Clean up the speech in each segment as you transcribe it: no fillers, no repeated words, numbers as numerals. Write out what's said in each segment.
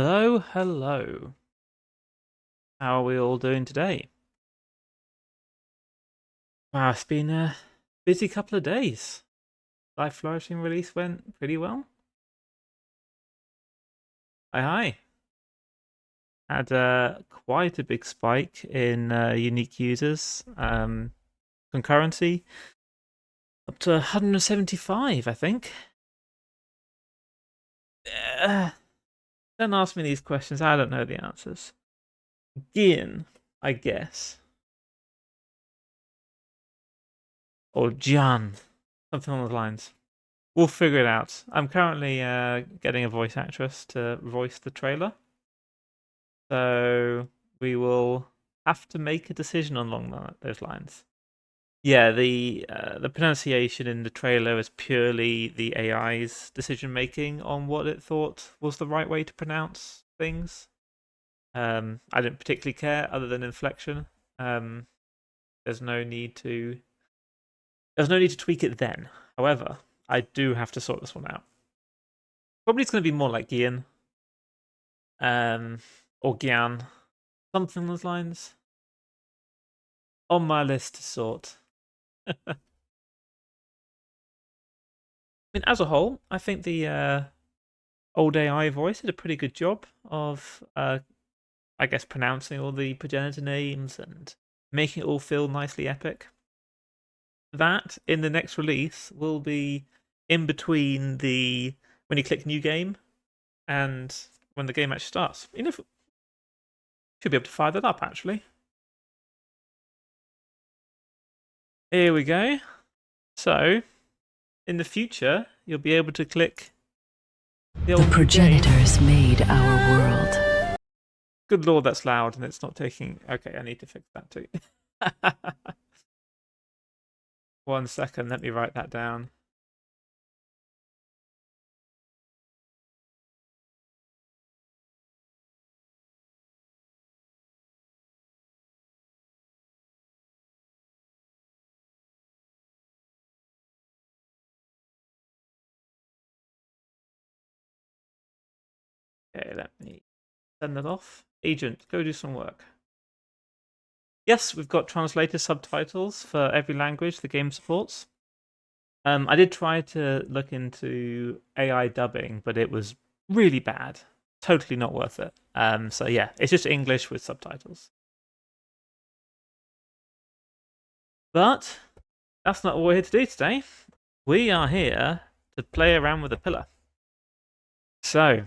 Hello, hello. How are we all doing today? Wow, it's been a busy couple of days. Life Flourishing release went pretty well. Hi, hi. Had quite a big spike in unique users. Concurrency up to 175, I think. Uh, don't ask me these questions. I don't know the answers. Gian, I guess. Or Gian. Something along those lines. We'll figure it out. I'm currently getting a voice actress to voice the trailer, so we will have to make a decision along those lines. Yeah, the pronunciation in the trailer is purely the AI's decision making on what it thought was the right way to pronounce things. I didn't particularly care, other than inflection. Um, there's no need to tweak it then. However, I do have to sort this one out. Probably it's going to be more like Gian, um, or Gian, something along those lines. On my list to sort. I mean, as a whole, I think the old AI voice did a pretty good job of, I guess, pronouncing all the progenitor names and making it all feel nicely epic. That in the next release will be in between the when you click new game and when the game actually starts. You know, should be able to fire that up actually. Here we go. So, in the future, you'll be able to click The progenitors made our world. Good lord, that's loud and it's not taking. Okay, I need to fix that too. 1 second, let me write that down. Okay, let me send that off. Agent, go do some work. Yes, we've got translator subtitles for every language the game supports. I did try to look into AI dubbing, but it was really bad. Totally not worth it. So yeah, it's just English with subtitles. But that's not what we're here to do today. We are here to play around with a pillar. So,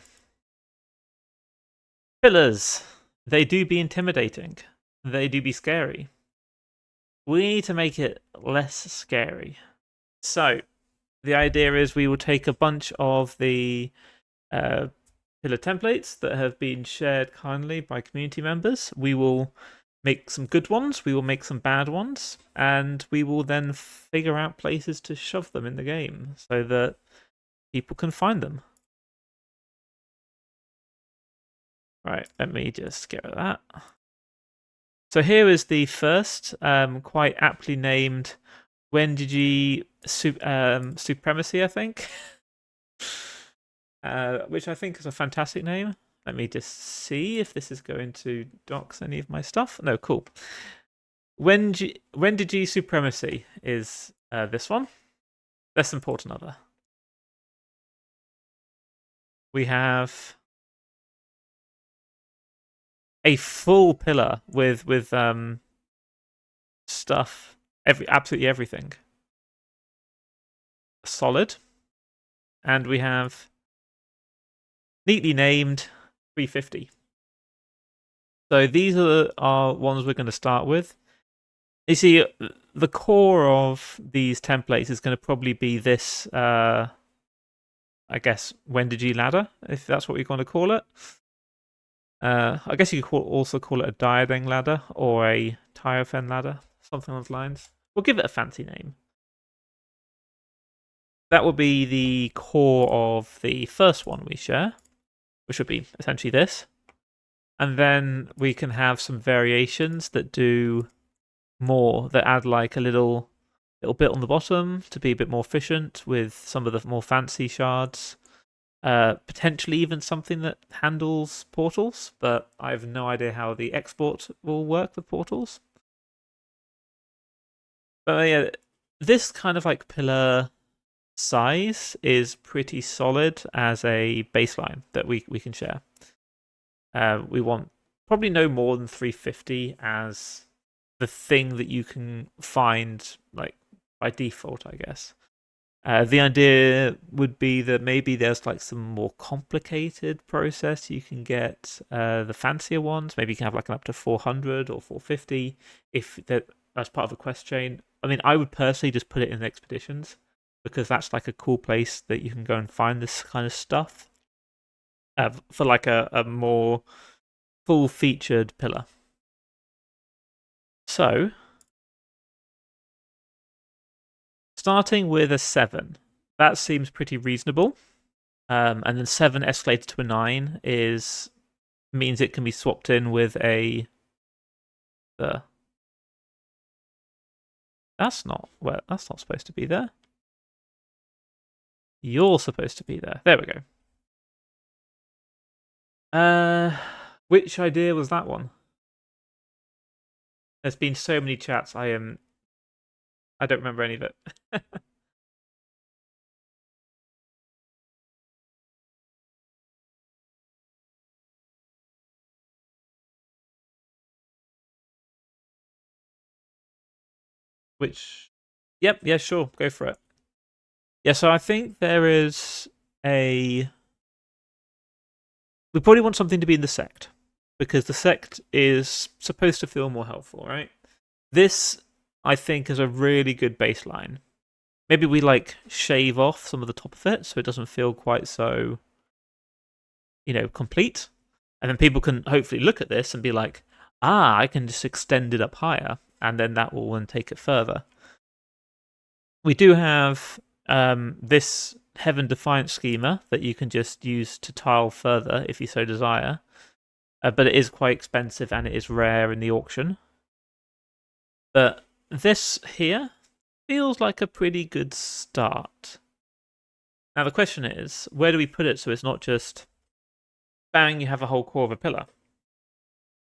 pillars. They do be intimidating. They do be scary. We need to make it less scary. So, the idea is we will take a bunch of the pillar templates that have been shared kindly by community members. We will make some good ones, we will make some bad ones, and we will then figure out places to shove them in the game so that people can find them. Right, let me just get rid of that. So here is the first, quite aptly named Wendyji Supremacy, I think. Which I think is a fantastic name. Let me just see if this is going to dox any of my stuff. No, cool. Wendyji Supremacy is this one. Let's import another. We have a full pillar with stuff, absolutely everything. Solid, and we have neatly named 350. So these are our ones we're going to start with. You see, the core of these templates is going to probably be this, I guess, Wendyji ladder, if that's what you're going to call it. I guess you could also call it a Diadem ladder or a Tyofen ladder, something along those lines. We'll give it a fancy name. That will be the core of the first one we share, which would be essentially this. And then we can have some variations that do more, that add like a little bit on the bottom to be a bit more efficient with some of the more fancy shards. Potentially even something that handles portals, but I have no idea how the export will work with portals. But yeah, this kind of like pillar size is pretty solid as a baseline that we can share. We want probably no more than 350 as the thing that you can find like by default, I guess. The idea would be that maybe there's like some more complicated process. You can get the fancier ones. Maybe you can have like an up to 400 or 450 if that's part of a quest chain. I mean, I would personally just put it in expeditions because that's like a cool place that you can go and find this kind of stuff for like a more full featured pillar. So, starting with a 7, that seems pretty reasonable. And then 7 escalated to a 9 means it can be swapped in with a. That's not supposed to be there. You're supposed to be there. There we go. Which idea was that one? There's been so many chats. I don't remember any of it. Which, yep, yeah, sure, go for it. Yeah, so I think there is we probably want something to be in the sect because the sect is supposed to feel more helpful, right? This, I think, is a really good baseline. Maybe we like shave off some of the top of it so it doesn't feel quite so, complete. And then people can hopefully look at this and be like, I can just extend it up higher, and then that will then take it further. We do have this Heaven Defiant schema that you can just use to tile further if you so desire. But it is quite expensive and it is rare in the auction. But this here feels like a pretty good start. Now the question is, where do we put it so it's not just bang, you have a whole core of a pillar?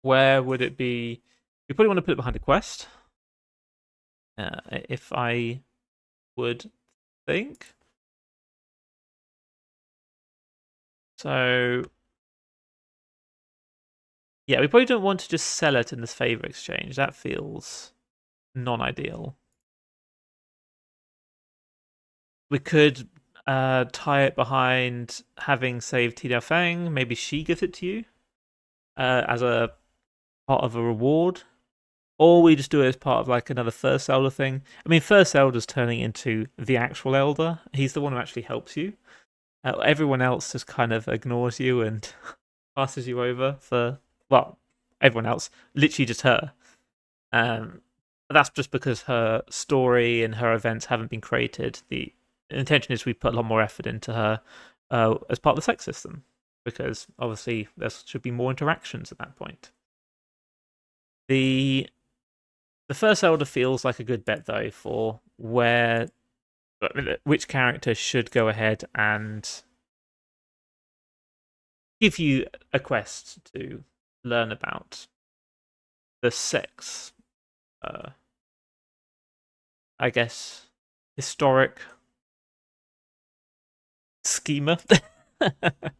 Where would it be? You probably want to put it behind a quest. If I would think. So, yeah, we probably don't want to just sell it in this favor exchange. That feels non-ideal. We could tie it behind having saved Tida Fang. Maybe she gives it to you as a part of a reward. Or we just do it as part of like another First Elder thing. I mean, First Elder's turning into the actual Elder. He's the one who actually helps you. Everyone else just kind of ignores you and passes you over for, well, everyone else. Literally just her. That's just because her story and her events haven't been created. The intention is we put a lot more effort into her as part of the sex system. Because obviously there should be more interactions at that point. The First Elder feels like a good bet, though, for which character should go ahead and give you a quest to learn about the sex, I guess, historic schema. I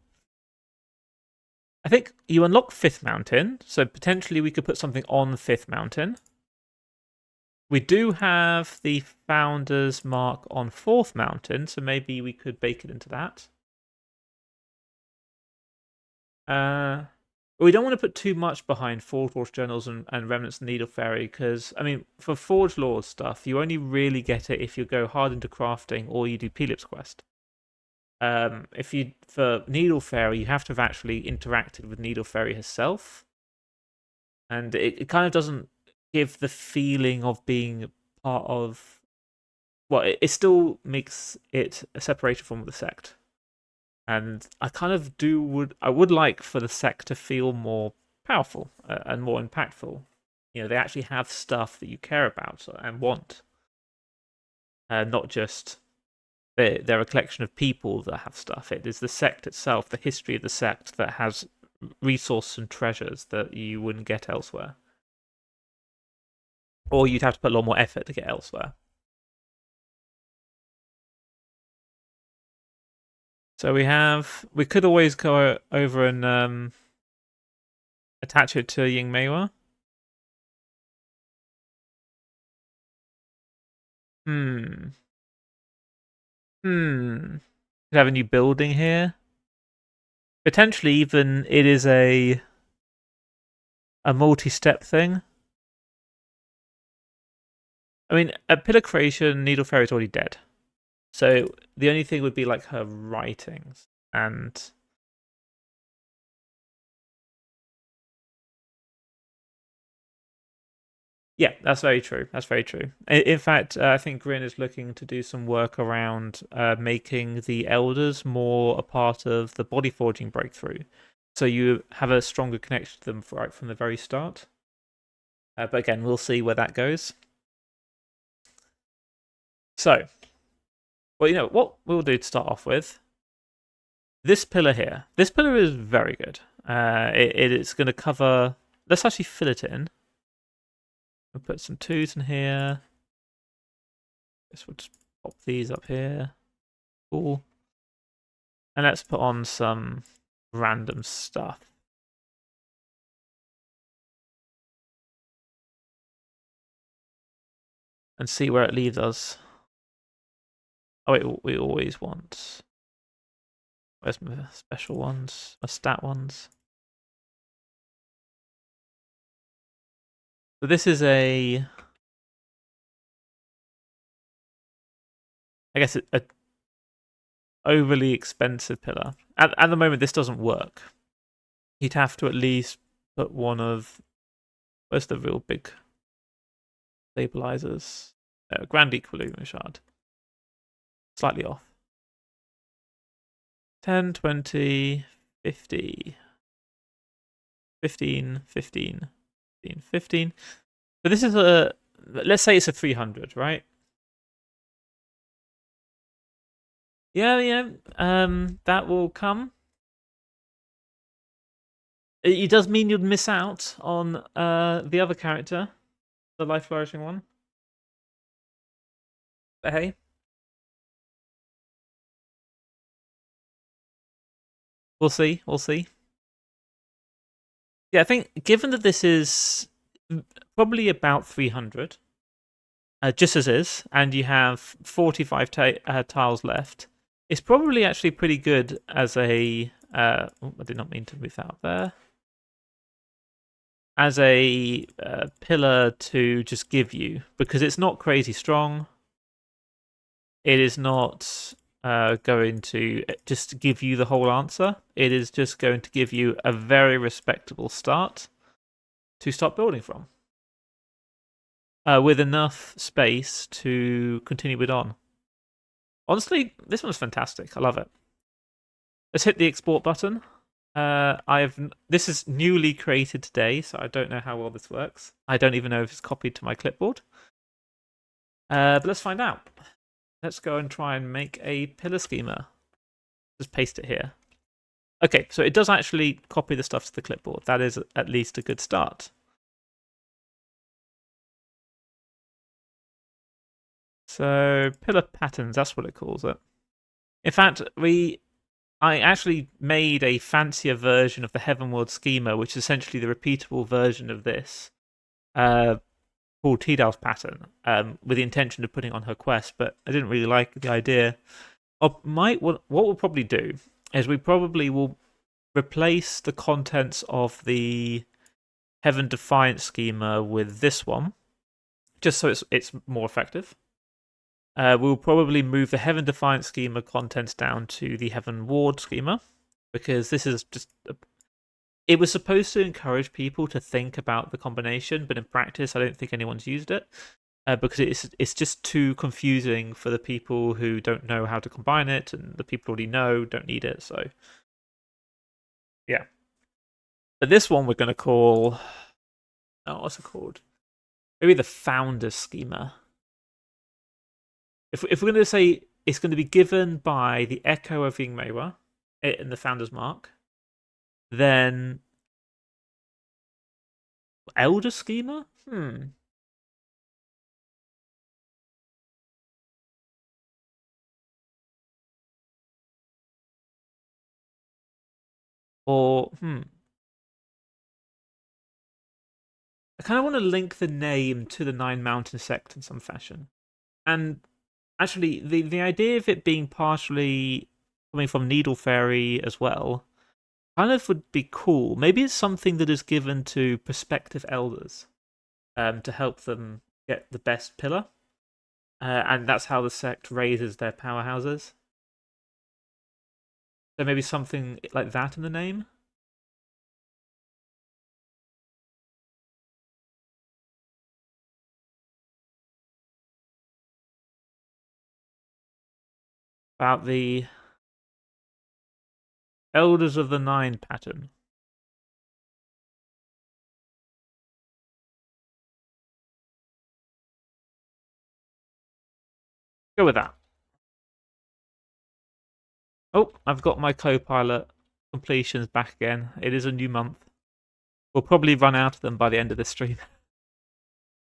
think you unlock 5th Mountain, so potentially we could put something on 5th Mountain. We do have the Founder's Mark on 4th Mountain, so maybe we could bake it into that. We don't want to put too much behind Forge Lords Journals and Remnants Needle Fairy, because, I mean, for Forge Lords stuff, you only really get it if you go hard into crafting or you do Pelip's Quest. For Needle Fairy, you have to have actually interacted with Needle Fairy herself, and it kind of doesn't give the feeling of being part of. Well, it still makes it a separation from the sect, and I kind of would like for the sect to feel more powerful and more impactful. They actually have stuff that you care about and want, not just They're a collection of people that have stuff. It is the sect itself, the history of the sect, that has resources and treasures that you wouldn't get elsewhere. Or you'd have to put a lot more effort to get elsewhere. So we could always go over and attach it to Yingmeiwa. Could have a new building here. Potentially even it is a multi-step thing. I mean, at Pillar Creation, Needle Fairy's already dead. So the only thing would be like her writings. And yeah, that's very true. That's very true. In fact, I think Grin is looking to do some work around making the Elders more a part of the body forging breakthrough. So you have a stronger connection to them right from the very start. But again, we'll see where that goes. So, well, you know, what we'll do to start off with, this pillar here. This pillar is very good. It is going to cover... Let's actually fill it in. We'll put some 2s in here. Guess we'll just pop these up here. Cool. And let's put on some random stuff. And see where it leaves us. Oh wait, we always want... Where's my special ones? My stat ones? So this is a... I guess a overly expensive pillar. At the moment, this doesn't work. You'd have to at least put one of... Where's the real big stabilizers? Grand Equilibrium Shard. Slightly off. 10, 20, 50, 15, 15, 15, 15. So this is a... Let's say it's a 300, right? Yeah. That will come. It does mean you'd miss out on the other character, the life flourishing one. But hey. We'll see. Yeah, I think given that this is probably about 300, just as is, and you have 45 tiles left, it's probably actually pretty good as a... I did not mean to move that up there. As a pillar to just give you, because it's not crazy strong. It is not going to just give you the whole answer. It is just going to give you a very respectable start to start building from. With enough space to continue it on. Honestly, this one's fantastic. I love it. Let's hit the export button. This is newly created today, so I don't know how well this works. I don't even know if it's copied to my clipboard. But let's find out. Let's go and try and make a pillar schema. Just paste it here. Okay, so it does actually copy the stuff to the clipboard. That is at least a good start. So pillar patterns, that's what it calls it. In fact, I actually made a fancier version of the Heavenworld schema, which is essentially the repeatable version of this, called Tidal's pattern, with the intention of putting on her quest, but I didn't really like the idea. What we'll probably do is we probably will replace the contents of the Heaven Defiant schema with this one, just so it's more effective. We'll probably move the Heaven Defiant schema contents down to the Heaven Ward schema, because this is just... It was supposed to encourage people to think about the combination, but in practice, I don't think anyone's used it, because it's just too confusing for the people who don't know how to combine it, and the people who already know don't need it, so... Yeah. But this one we're going to call... Oh, what's it called? Maybe the Founder's schema. If we're going to say it's going to be given by the Echo of Yngmewa in the Founder's Mark. Then Elder Schema? Or, I kind of want to link the name to the Nine Mountain Sect in some fashion. And actually, the idea of it being partially coming from Needle Fairy as well kind of would be cool. Maybe it's something that is given to prospective elders to help them get the best pillar. And that's how the sect raises their powerhouses. So maybe something like that in the name? About the Elders of the Nine pattern. Go with that. Oh, I've got my co-pilot completions back again. It is a new month. We'll probably run out of them by the end of this stream.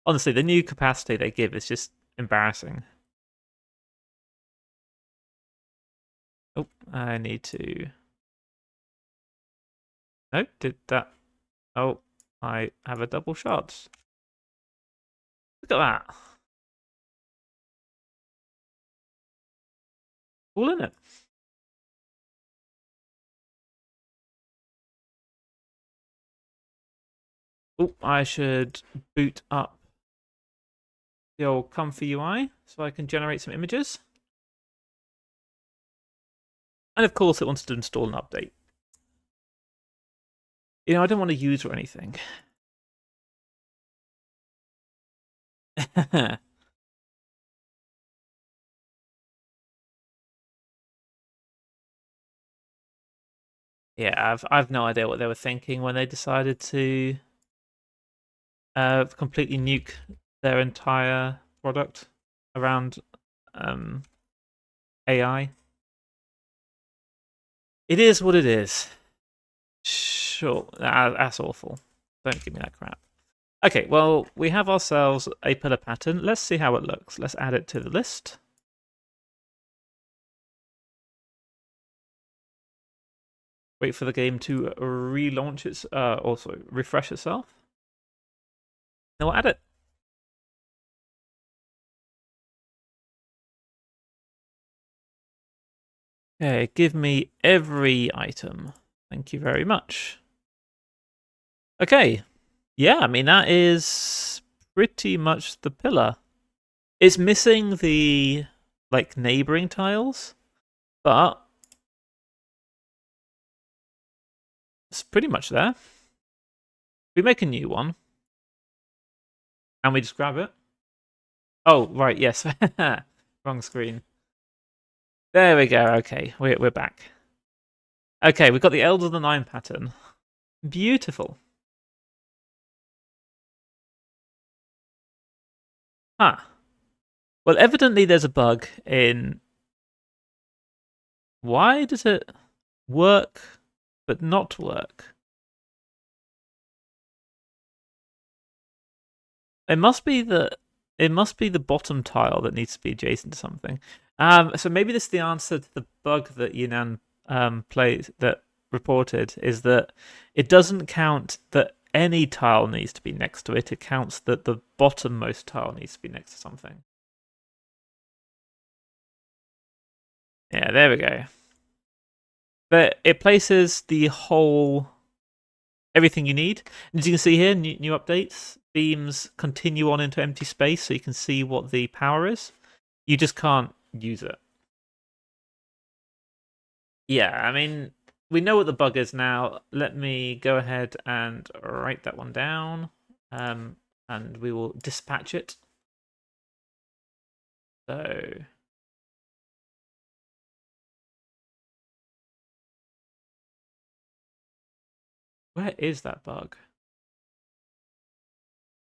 Honestly, the new capacity they give is just embarrassing. Oh, I need to... No, did that... Oh, I have a double shot. Look at that. All in it. Oh, I should boot up the old Comfy UI so I can generate some images. And of course, it wants to install an update. You know, I don't want to use or anything. Yeah, I've no idea what they were thinking when they decided to completely nuke their entire product around AI. It is what it is. Sure, that's awful. Don't give me that crap. Okay, well, we have ourselves a pillar pattern. Let's see how it looks. Let's add it to the list. Wait for the game to relaunch its, also refresh itself. Then we'll add it. Okay, give me every item. Thank you very much. Okay. Yeah, I mean, that is pretty much the pillar. It's missing the, like, neighboring tiles, but it's pretty much there. We make a new one. And we just grab it. Oh, right, yes. Wrong screen. There we go. Okay, we're back. Okay, we've got the Elder of the Nine pattern. Beautiful. Huh. Well, evidently there's a bug in... Why does it work but not work? It must be the bottom tile that needs to be adjacent to something. So maybe this is the answer to the bug that Yinan reported, is that it doesn't count that any tile needs to be next to it. It counts that the bottommost tile needs to be next to something. Yeah, there we go. But it places the whole everything you need. As you can see here, new updates. Beams continue on into empty space, so you can see what the power is. You just can't use it. Yeah, I mean, we know what the bug is now. Let me go ahead and write that one down, and we will dispatch it. So... where is that bug?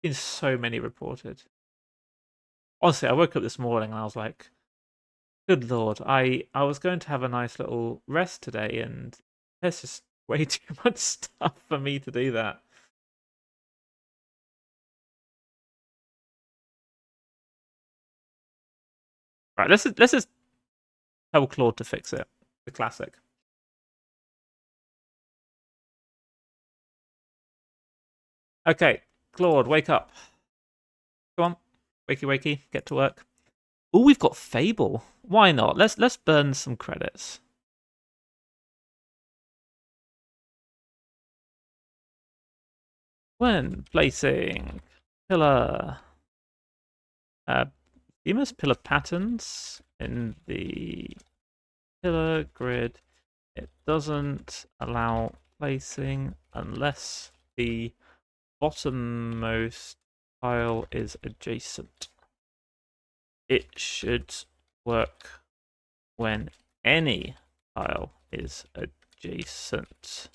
There's so many reported. Honestly, I woke up this morning and I was like, Good lord, I was going to have a nice little rest today, and there's just way too much stuff for me to do that. Right, let's just tell Claude to fix it. The classic. Okay, Claude, wake up. Come on, wakey wakey, get to work. Oh, we've got Fable. Why not? Let's burn some credits. When placing pillar schemas, pillar patterns in the pillar grid, it doesn't allow placing unless the bottommost tile is adjacent. It should work when any tile is adjacent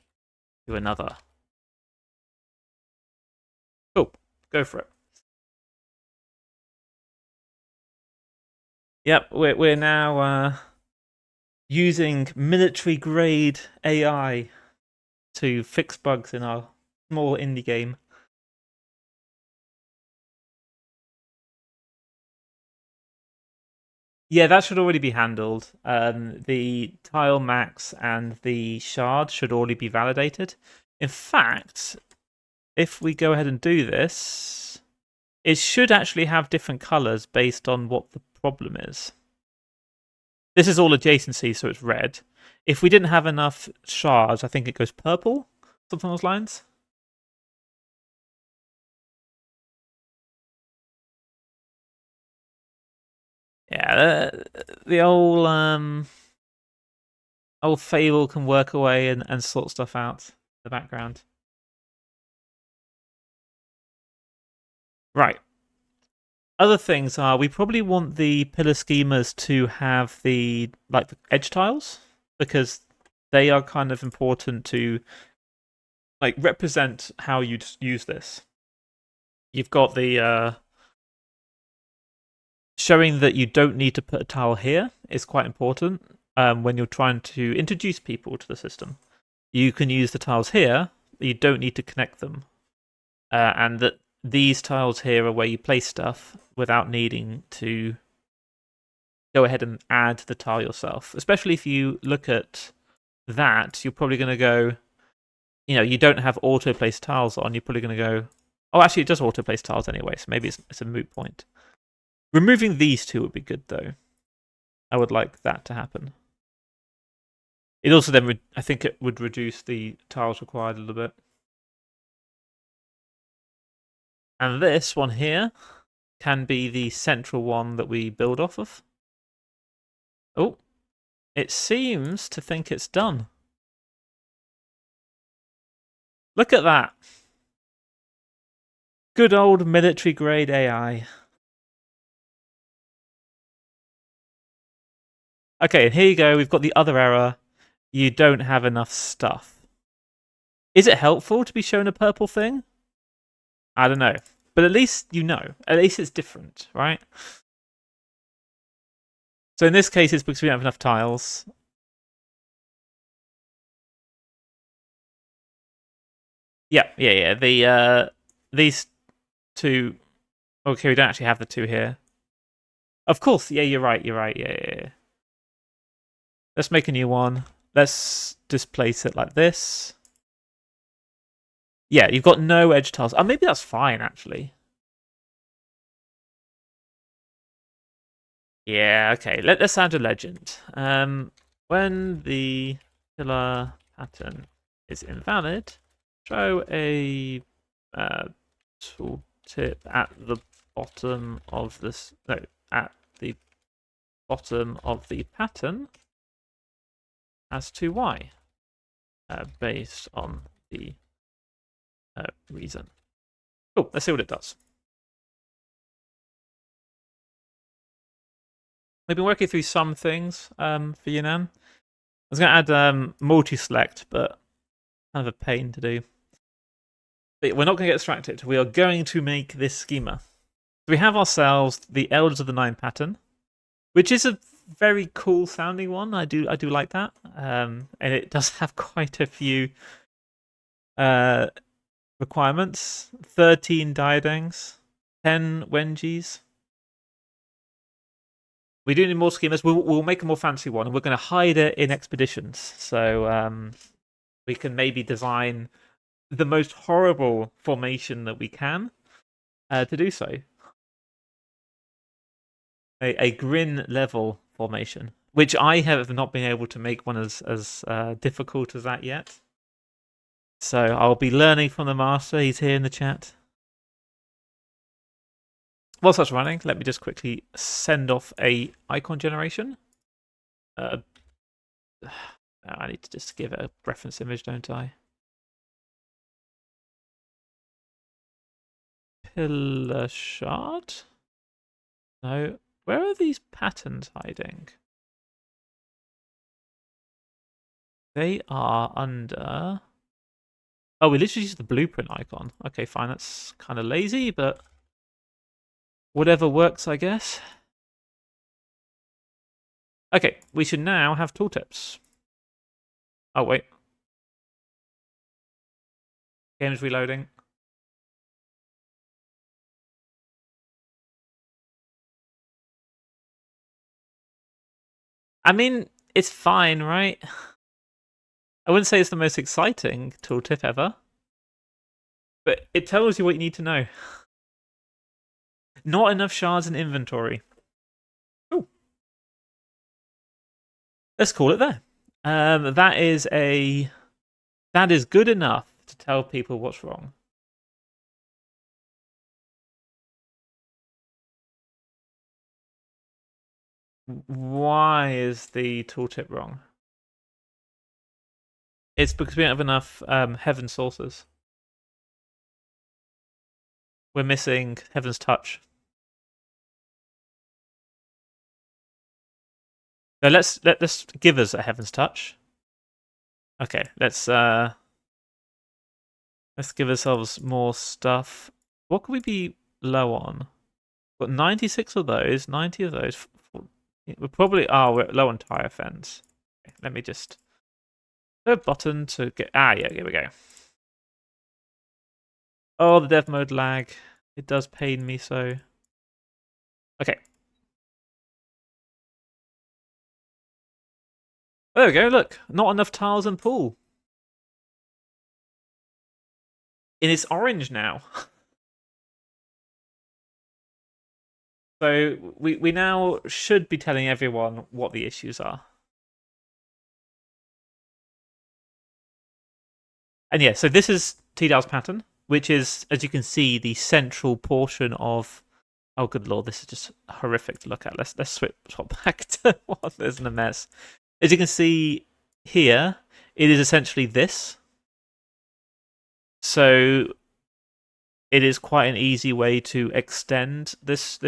to another. Cool, go for it. Yep, we're now using military grade AI to fix bugs in our small indie game. Yeah, that should already be handled. The tile max and the shard should already be validated. In fact, if we go ahead and do this, it should actually have different colors based on what the problem is. This is all adjacency, so it's red. If we didn't have enough shards, I think it goes purple, something along those lines. Yeah, the old Fable can work away and sort stuff out in the background. Right. Other things are we probably want the pillar schemas to have the edge tiles because they are kind of important to represent how you'd use this. You've got the showing that you don't need to put a tile here is quite important when you're trying to introduce people to the system. You can use the tiles here, but you don't need to connect them. And that these tiles here are where you place stuff without needing to go ahead and add the tile yourself. Especially if you look at that, you're probably going to go, you don't have auto-place tiles on, you're probably going to go, oh, actually, it does auto-place tiles anyway, so maybe it's a moot point. Removing these two would be good, though. I would like that to happen. It also then, I think it would reduce the tiles required a little bit. And this one here can be the central one that we build off of. Oh, it seems to think it's done. Look at that. Good old military grade AI. Okay, and here you go. We've got the other error. You don't have enough stuff. Is it helpful to be shown a purple thing? I don't know. But at least you know. At least it's different, right? So in this case, it's because we don't have enough tiles. Yeah. These two. Okay, we don't actually have the two here. Of course, yeah, you're right. Yeah. Let's make a new one. Let's displace it like this. Yeah, you've got no edge tiles. Oh, maybe that's fine, actually. Yeah, okay. Let's add a legend. When the pillar pattern is invalid, show a tooltip at the bottom of this. No, at the bottom of the pattern as to why, based on the reason. Cool. Let's see what it does. We've been working through some things for Yunnan. I was going to add multi-select, but kind of a pain to do. But we're not going to get distracted. We are going to make this schema. So we have ourselves the Elders of the Nine pattern, which is a very cool sounding one. I do like that. And it does have quite a few requirements. 13 Diadangs, 10 Wenjis. We do need more schemas. We'll make a more fancy one, and we're going to hide it in expeditions. So we can maybe design the most horrible formation that we can to do so. A Grin level formation, which I have not been able to make one as difficult as that yet. So I'll be learning from the master. He's here in the chat. Whilst that's running, let me just quickly send off a icon generation. I need to just give it a reference image, don't I? Pillar shard? No. Where are these patterns hiding? They are under... Oh, we literally used the blueprint icon. Okay, fine. That's kind of lazy, but whatever works, I guess. Okay, we should now have tooltips. Oh, wait. Game's reloading. I mean, it's fine, right? I wouldn't say it's the most exciting tooltip ever, but it tells you what you need to know. Not enough shards in inventory. Ooh. Let's call it there. That is good enough to tell people what's wrong. Why is the tooltip wrong? It's because we don't have enough Heaven sources. We're missing Heaven's Touch. So let's give us a Heaven's Touch. Okay, let's give ourselves more stuff. What could we be low on? We've got 96 of those, 90 of those. We're probably we're low on tire fence. Okay, let me just a button to get yeah, here we go. Oh, the dev mode lag. It does pain me so. Okay. There we go, look. Not enough tiles and pool. And it's orange now. So we now should be telling everyone what the issues are. And yeah, so this is Tidal's pattern, which is, as you can see, the central portion of... Oh, good lord, this is just horrific to look at. Let's swap back to what isn't a mess. As you can see here, it is essentially this. So it is quite an easy way to extend this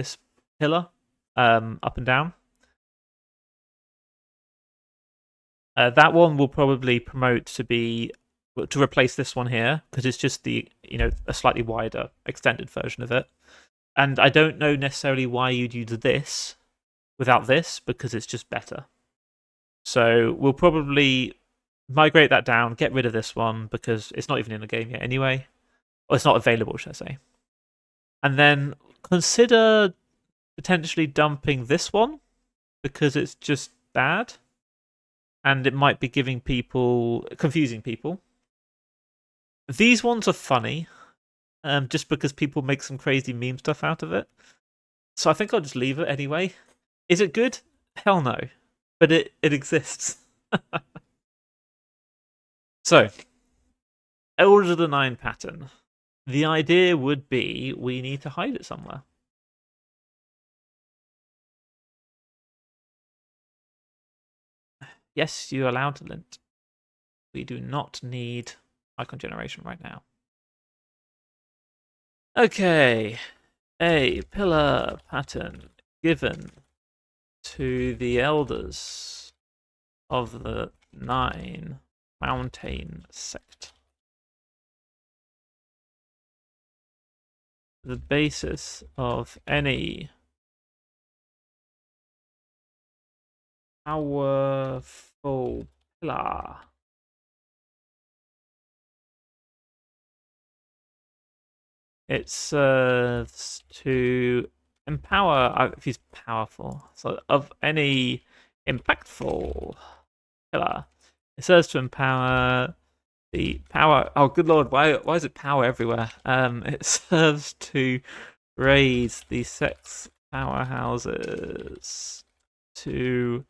pillar up and down. That one will probably promote to replace this one here because it's just a slightly wider extended version of it. And I don't know necessarily why you'd use this without this because it's just better. So we'll probably migrate that down, get rid of this one because it's not even in the game yet anyway. Or it's not available, should I say. And then consider potentially dumping this one because it's just bad. And it might be confusing people. These ones are funny, just because people make some crazy meme stuff out of it. So I think I'll just leave it anyway. Is it good? Hell no. But it exists. So, Elders of the Nine pattern. The idea would be we need to hide it somewhere. Yes, you're allowed to lint. We do not need icon generation right now. Okay, a pillar pattern given to the elders of the 9 mountain sect. The basis of any Powerful pillar. It serves to empower, if he's powerful, so of any impactful pillar. It serves to empower the power. Oh, good lord! Why is it power everywhere? It serves to raise the sex powerhouses to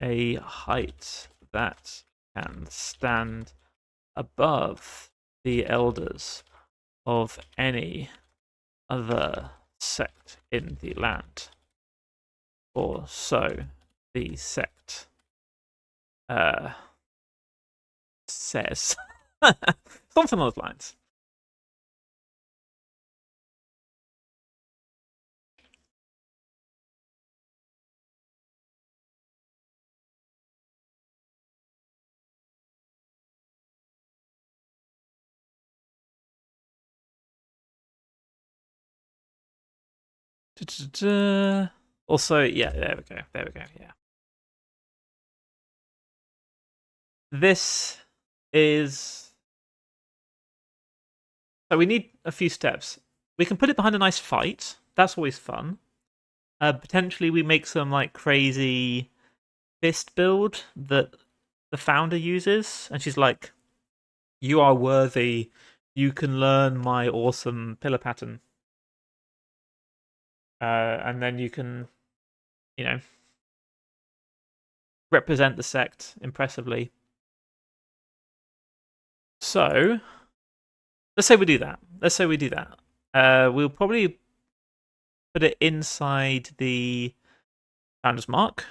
a height that can stand above the elders of any other sect in the land, or so the sect says. Something along those lines. Also, yeah, there we go. There we go. Yeah. This is. So we need a few steps. We can put it behind a nice fight. That's always fun. Potentially, we make some like crazy fist build that the founder uses, and she's like, "You are worthy. You can learn my awesome pillar pattern." And then you can, you know, represent the sect impressively. So, let's say we do that. We'll probably put it inside the Founder's Mark.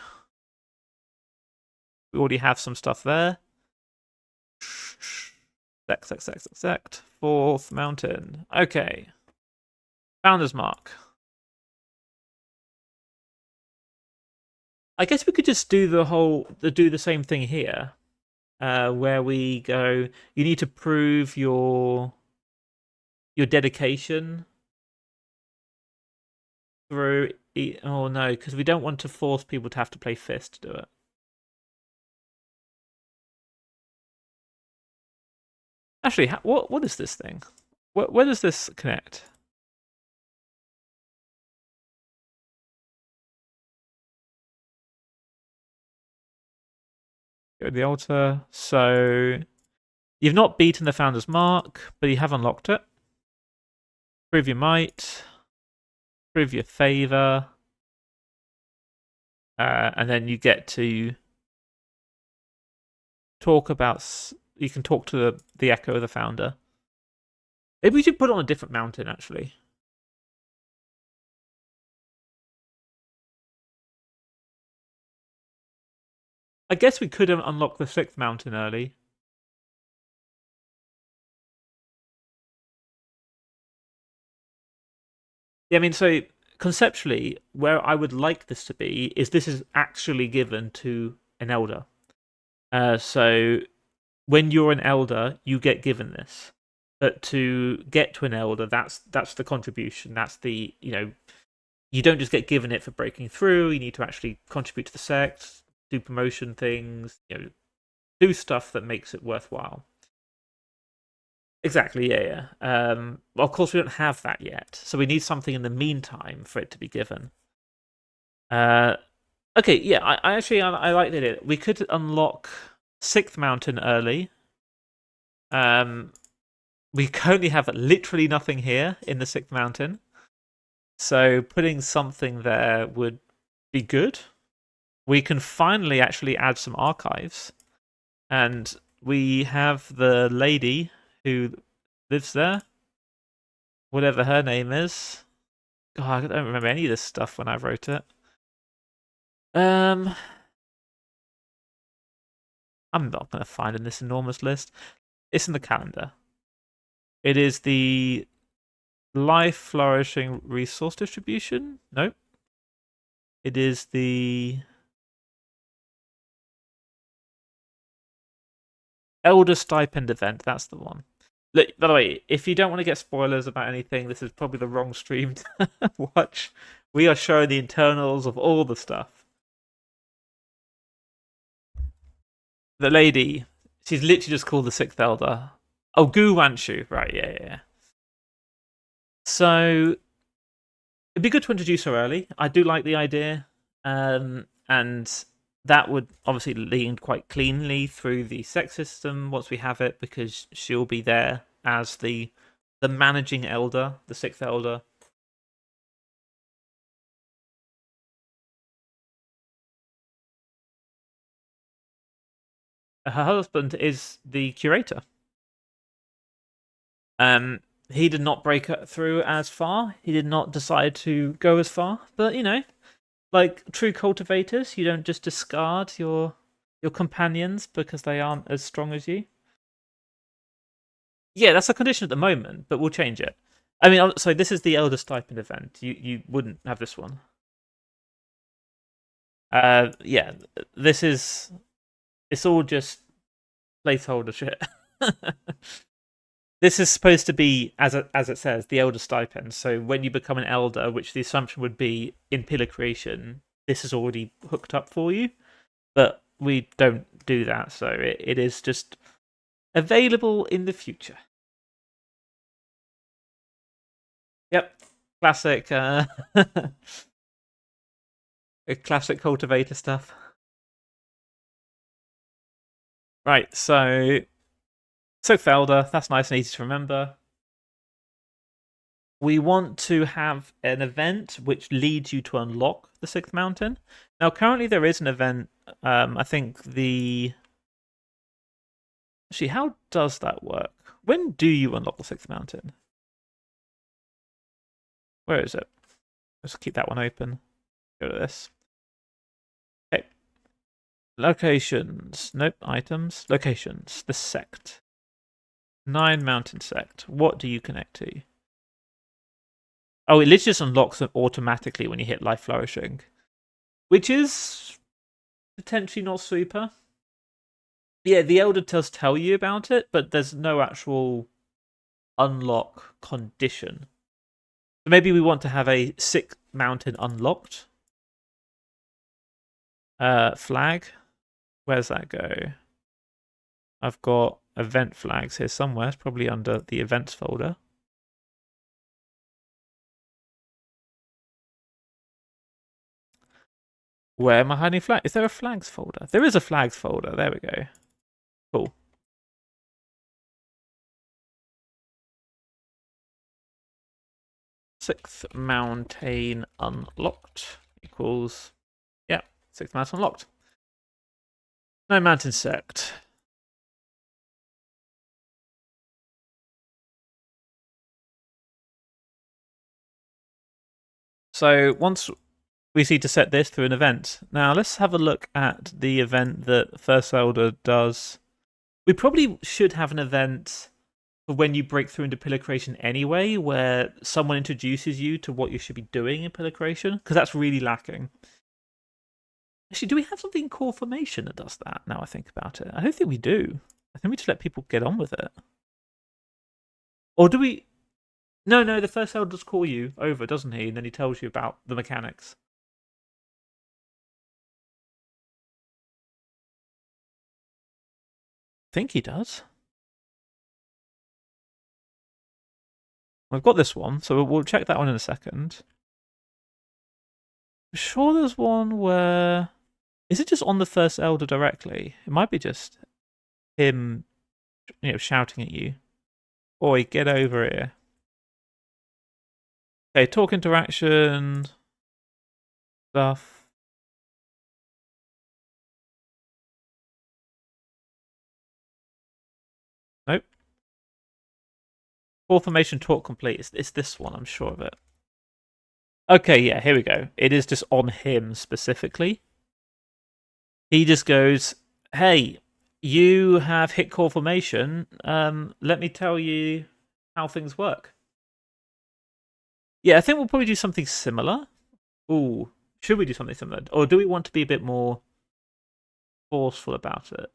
We already have some stuff there. Sect. Fourth mountain. Okay. Founder's Mark. I guess we could just do the same thing here, where we go. You need to prove your dedication through. Oh no, because we don't want to force people to have to play Fist to do it. Actually, what is this thing? Where does this connect? Go to the altar. So you've not beaten the Founder's Mark, but you have unlocked it. Prove your might. Prove your favor. And then you get to talk about. You can talk to the echo of the founder. Maybe we should put it on a different mountain, actually. I guess we could unlock the 6th mountain early. Yeah, I mean, so conceptually, where I would like this to be is this is actually given to an elder. So when you're an elder, you get given this. But to get to an elder, that's the contribution. That's the, you don't just get given it for breaking through. You need to actually contribute to the sect, do promotion things, do stuff that makes it worthwhile. Exactly, yeah. Well, of course, we don't have that yet, so we need something in the meantime for it to be given. Okay, yeah. I actually I like the idea. We could unlock 6th mountain early. We currently have literally nothing here in the 6th mountain, so putting something there would be good. We can finally actually add some archives, and we have the lady who lives there, whatever her name is. God, I don't remember any of this stuff when I wrote it. I'm not going to find in this enormous list. It's in the calendar. It is the Life Flourishing Resource Distribution. Nope. It is the Elder Stipend event. That's the one. Look, by the way, if you don't want to get spoilers about anything, this is probably the wrong stream to watch. We are showing the internals of all the stuff. The lady, she's literally just called the Sixth Elder. Oh, Gu Wanshu. Right, yeah. So it'd be good to introduce her early. I do like the idea. And that would obviously lead quite cleanly through the sex system once we have it, because she'll be there as the managing elder, the Sixth Elder. Her husband is the curator. He did not break through as far. He did not decide to go as far. But like true cultivators, you don't just discard your companions because they aren't as strong as you. Yeah, that's a condition at the moment, but we'll change it. I mean, so this is the Elder Stipend event. You wouldn't have this one. Yeah, this is. It's all just placeholder shit. This is supposed to be, as it says, the Elder Stipend. So when you become an elder, which the assumption would be in Pillar Creation, this is already hooked up for you. But we don't do that, so it is just available in the future. Yep, classic, classic cultivator stuff. Right, so Felder, that's nice and easy to remember. We want to have an event which leads you to unlock the Sixth Mountain. Now, currently there is an event. I think the. Actually, how does that work? When do you unlock the Sixth Mountain? Where is it? Let's keep that one open. Go to this. Okay. Locations. Nope. Items. Locations. The sect. 9 Mountain Sect. What do you connect to? Oh, it literally just unlocks them automatically when you hit Life Flourishing, which is potentially not super. Yeah, the Elder does tell you about it, but there's no actual unlock condition. So maybe we want to have a Sixth Mountain unlocked. Flag. Where's that go? I've got event flags here somewhere. It's probably under the events folder. Where am I hiding flag? Is there a flags folder? There is a flags folder. There we go. Cool. Sixth Mountain unlocked equals, yeah, Sixth Mountain unlocked. 9 Mountain Sect. So once we see to set this through an event. Now let's have a look at the event that First Elder does. We probably should have an event for when you break through into Pillar Creation anyway, where someone introduces you to what you should be doing in Pillar Creation, because that's really lacking. Actually, do we have something in Core Formation that does that, now I think about it? I don't think we do. I think we just let people get on with it. Or do we... No, the First Elder does call you over, doesn't he? And then he tells you about the mechanics. I think he does. We've got this one, so we'll check that one in a second. I'm sure there's one where... Is it just on the First Elder directly? It might be just him, shouting at you. Oi, get over here. Okay, talk interaction stuff. Nope. Core Formation talk complete. It's this one, I'm sure of it. Okay, yeah, here we go. It is just on him specifically. He just goes, hey, you have hit Core Formation. Let me tell you how things work. Yeah, I think we'll probably do something similar. Ooh, should we do something similar? Or do we want to be a bit more forceful about it?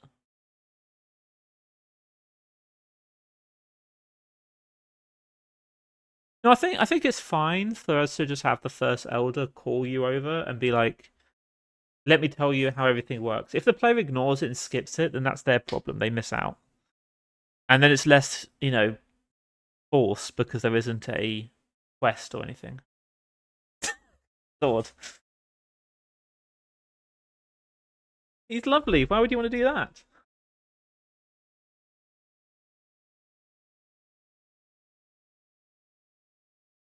No, I think it's fine for us to just have the First Elder call you over and be like, let me tell you how everything works. If the player ignores it and skips it, then that's their problem. They miss out. And then it's less, forced because there isn't a quest or anything. Sword. He's lovely. Why would you want to do that?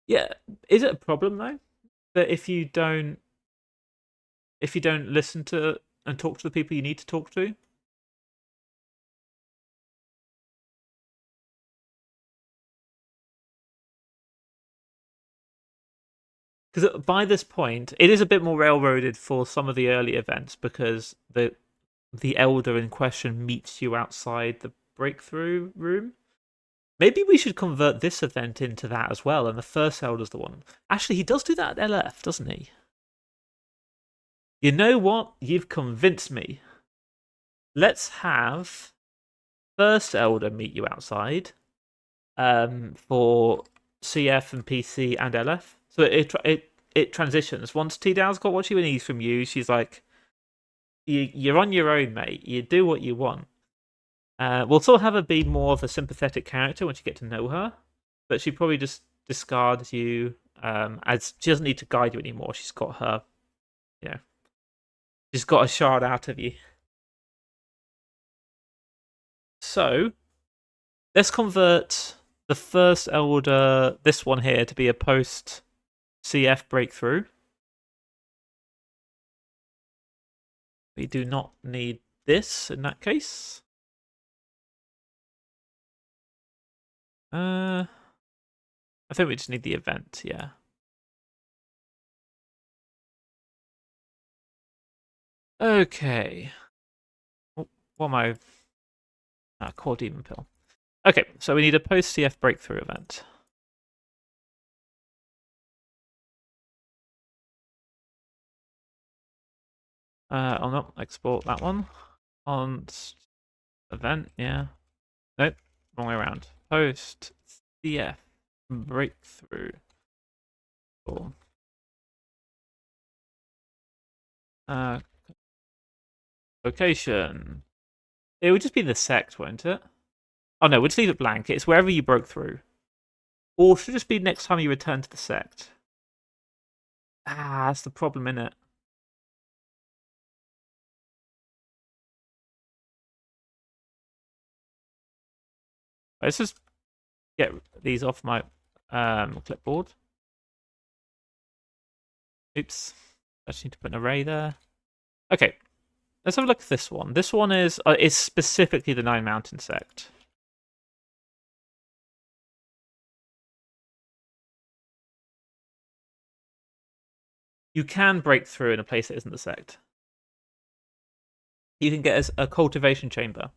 Yeah. Is it a problem though? That if you don't listen to and talk to the people you need to talk to? Because by this point, it is a bit more railroaded for some of the early events because the elder in question meets you outside the breakthrough room. Maybe we should convert this event into that as well, and the first elder's the one. Actually, he does do that at LF, doesn't he? You know what? You've convinced me. Let's have first elder meet you outside for CF and PC and LF. So it transitions. Once T-Dow's got what she needs from you, she's like, you're on your own, mate. You do what you want. We'll still have her be more of a sympathetic character once you get to know her, but she probably just discards you as she doesn't need to guide you anymore. She's got her, she's got a shard out of you. So let's convert the first elder, this one here, to be a post CF breakthrough. We do not need this in that case. I think we just need the event, yeah. Okay. What am I? Core Demon Pill. Okay, so we need a post CF breakthrough event. I'll not export that one. On event, yeah. Nope, wrong way around. Post CF breakthrough. Cool. Location. It would just be the sect, won't it? Oh no, we'll just leave it blank. It's wherever you broke through. Or should it just be next time you return to the sect? That's the problem, innit? Let's just get these off my clipboard. Oops. I just need to put an array there. Okay. Let's have a look at this one. This one is specifically the Nine Mountain sect. You can break through in a place that isn't the sect. You can get a cultivation chamber.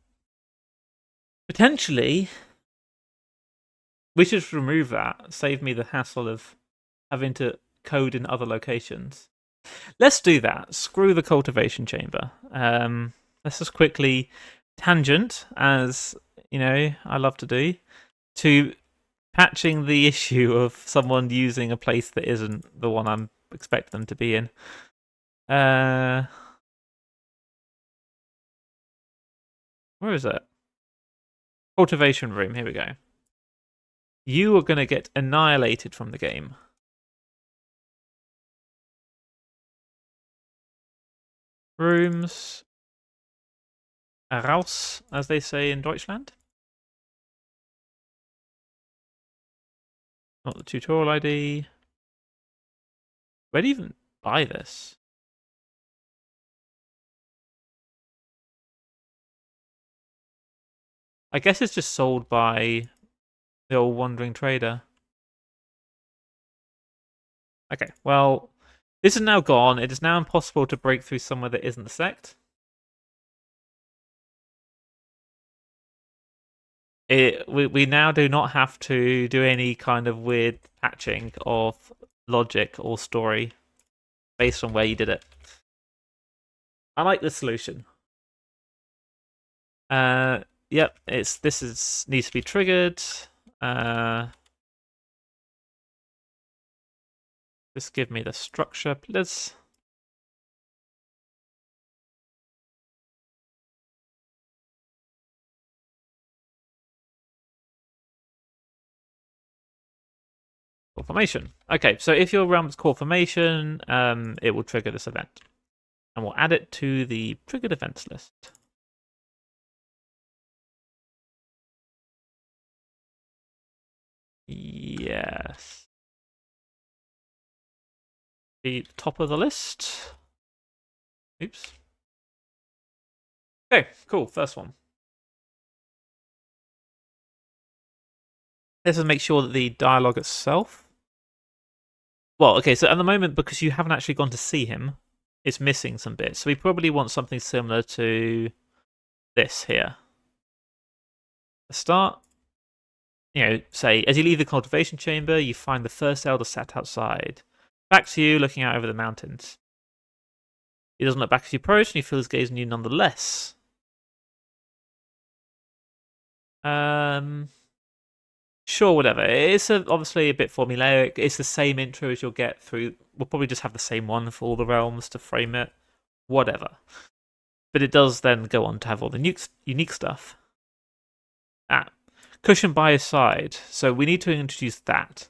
Potentially, we should remove that. Save me the hassle of having to code in other locations. Let's do that. Screw the cultivation chamber. Let's just quickly tangent, as I love to do, to patching the issue of someone using a place that isn't the one I'm expecting them to be in. Where is it? Cultivation room. Here we go. You are going to get annihilated from the game. Rooms. Raus, as they say in Deutschland. Not the tutorial ID. Where do you even buy this? I guess it's just sold by the old wandering trader. Okay, well, this is now gone. It is now impossible to break through somewhere that isn't the sect. We now do not have to do any kind of weird patching of logic or story based on where you did it. I like this solution. Yep, needs to be triggered. Just give me the structure, please. core formation. Okay, so if your realm's core formation, it will trigger this event. And we'll add it to the triggered events list. Yes. The top of the list. Oops. Okay, cool. First one. Let's just make sure that the dialogue itself. Well, okay, so at the moment, because you haven't actually gone to see him, it's missing some bits. So we probably want something similar to this here. The start. You know, say, as you leave the cultivation chamber, you find the first elder sat outside. Back to you, looking out over the mountains. He doesn't look back as you approach, and you feel his gaze on you nonetheless. Sure, whatever. It's obviously a bit formulaic. It's the same intro as you'll get through. We'll probably just have the same one for all the realms to frame it. Whatever. But it does then go on to have all the unique stuff. Cushion by his side. So we need to introduce that.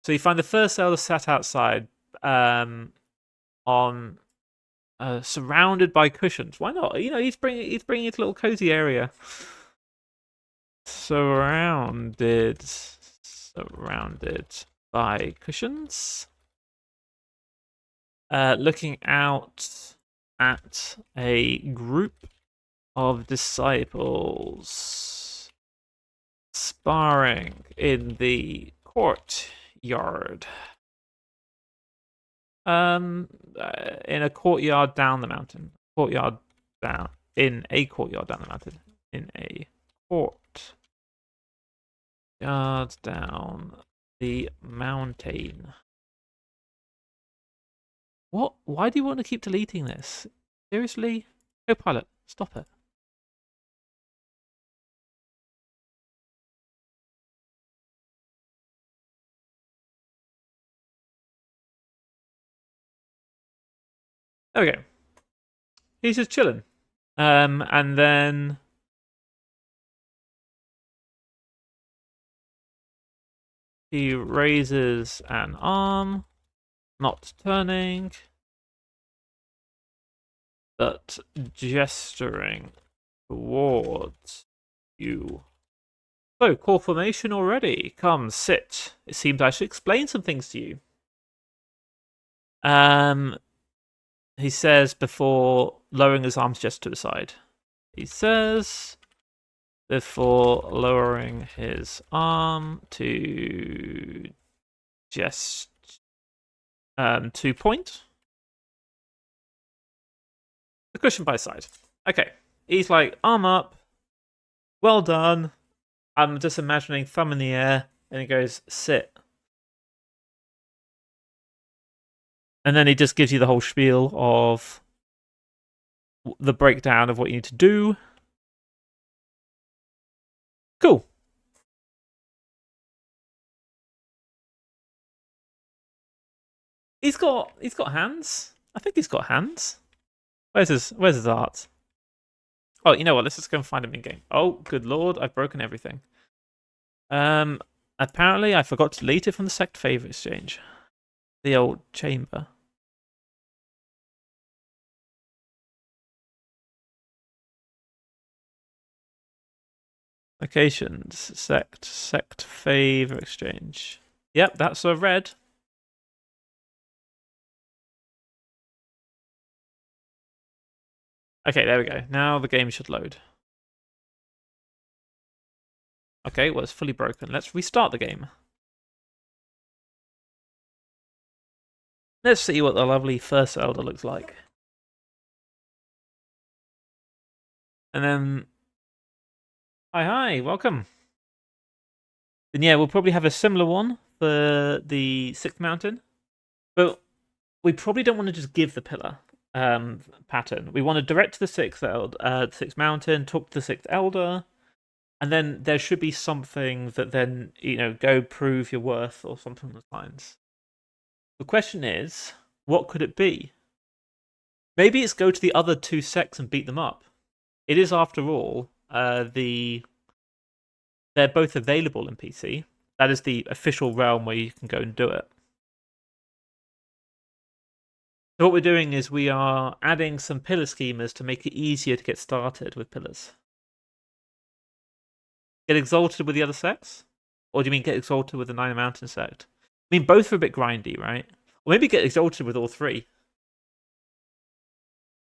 So you find the first elder sat outside surrounded by cushions. Why not? You know, he's bringing it to a little cozy area. Surrounded by cushions. Looking out at a group of disciples sparring in the courtyard. In a courtyard down the mountain. In a courtyard down the mountain. In a courtyard down the mountain. What? Why do you want to keep deleting this? Seriously? Copilot, stop it. Okay. He's just chilling. And then he raises an arm, not turning, but gesturing towards you. So, core formation already. Come, sit. It seems I should explain some things to you. He says before lowering his arms just to the side. He says before lowering his arm to just to point. The cushion by side. Okay. He's like, arm up. Well done. I'm just imagining thumb in the air, and he goes, sit. And then he just gives you the whole spiel of the breakdown of what you need to do. Cool. He's got hands. I think he's got hands. Where's his art? Oh, you know what? Let's just go and find him in game. Oh, good lord! I've broken everything. Apparently I forgot to delete it from the sect favor exchange. The old chamber. Locations, sect favor exchange. Yep, that's a red. Okay, there we go. Now the game should load. Okay, well, it's fully broken. Let's restart the game. Let's see what the lovely first elder looks like. And then... Hi, welcome. And yeah, we'll probably have a similar one for the 6th mountain. But we probably don't want to just give the pillar pattern. We want to direct to the 6th mountain, talk to the 6th elder, and then there should be something that then, go prove your worth or something along those lines. The question is, what could it be? Maybe it's go to the other 2 sects and beat them up. It is, after all, they're both available in PC. That is the official realm where you can go and do it. So what we're doing is we are adding some pillar schemas to make it easier to get started with pillars. Get exalted with the other sects? Or do you mean get exalted with the Nine Mountain sect? I mean, both are a bit grindy, right? Or maybe get exalted with all three.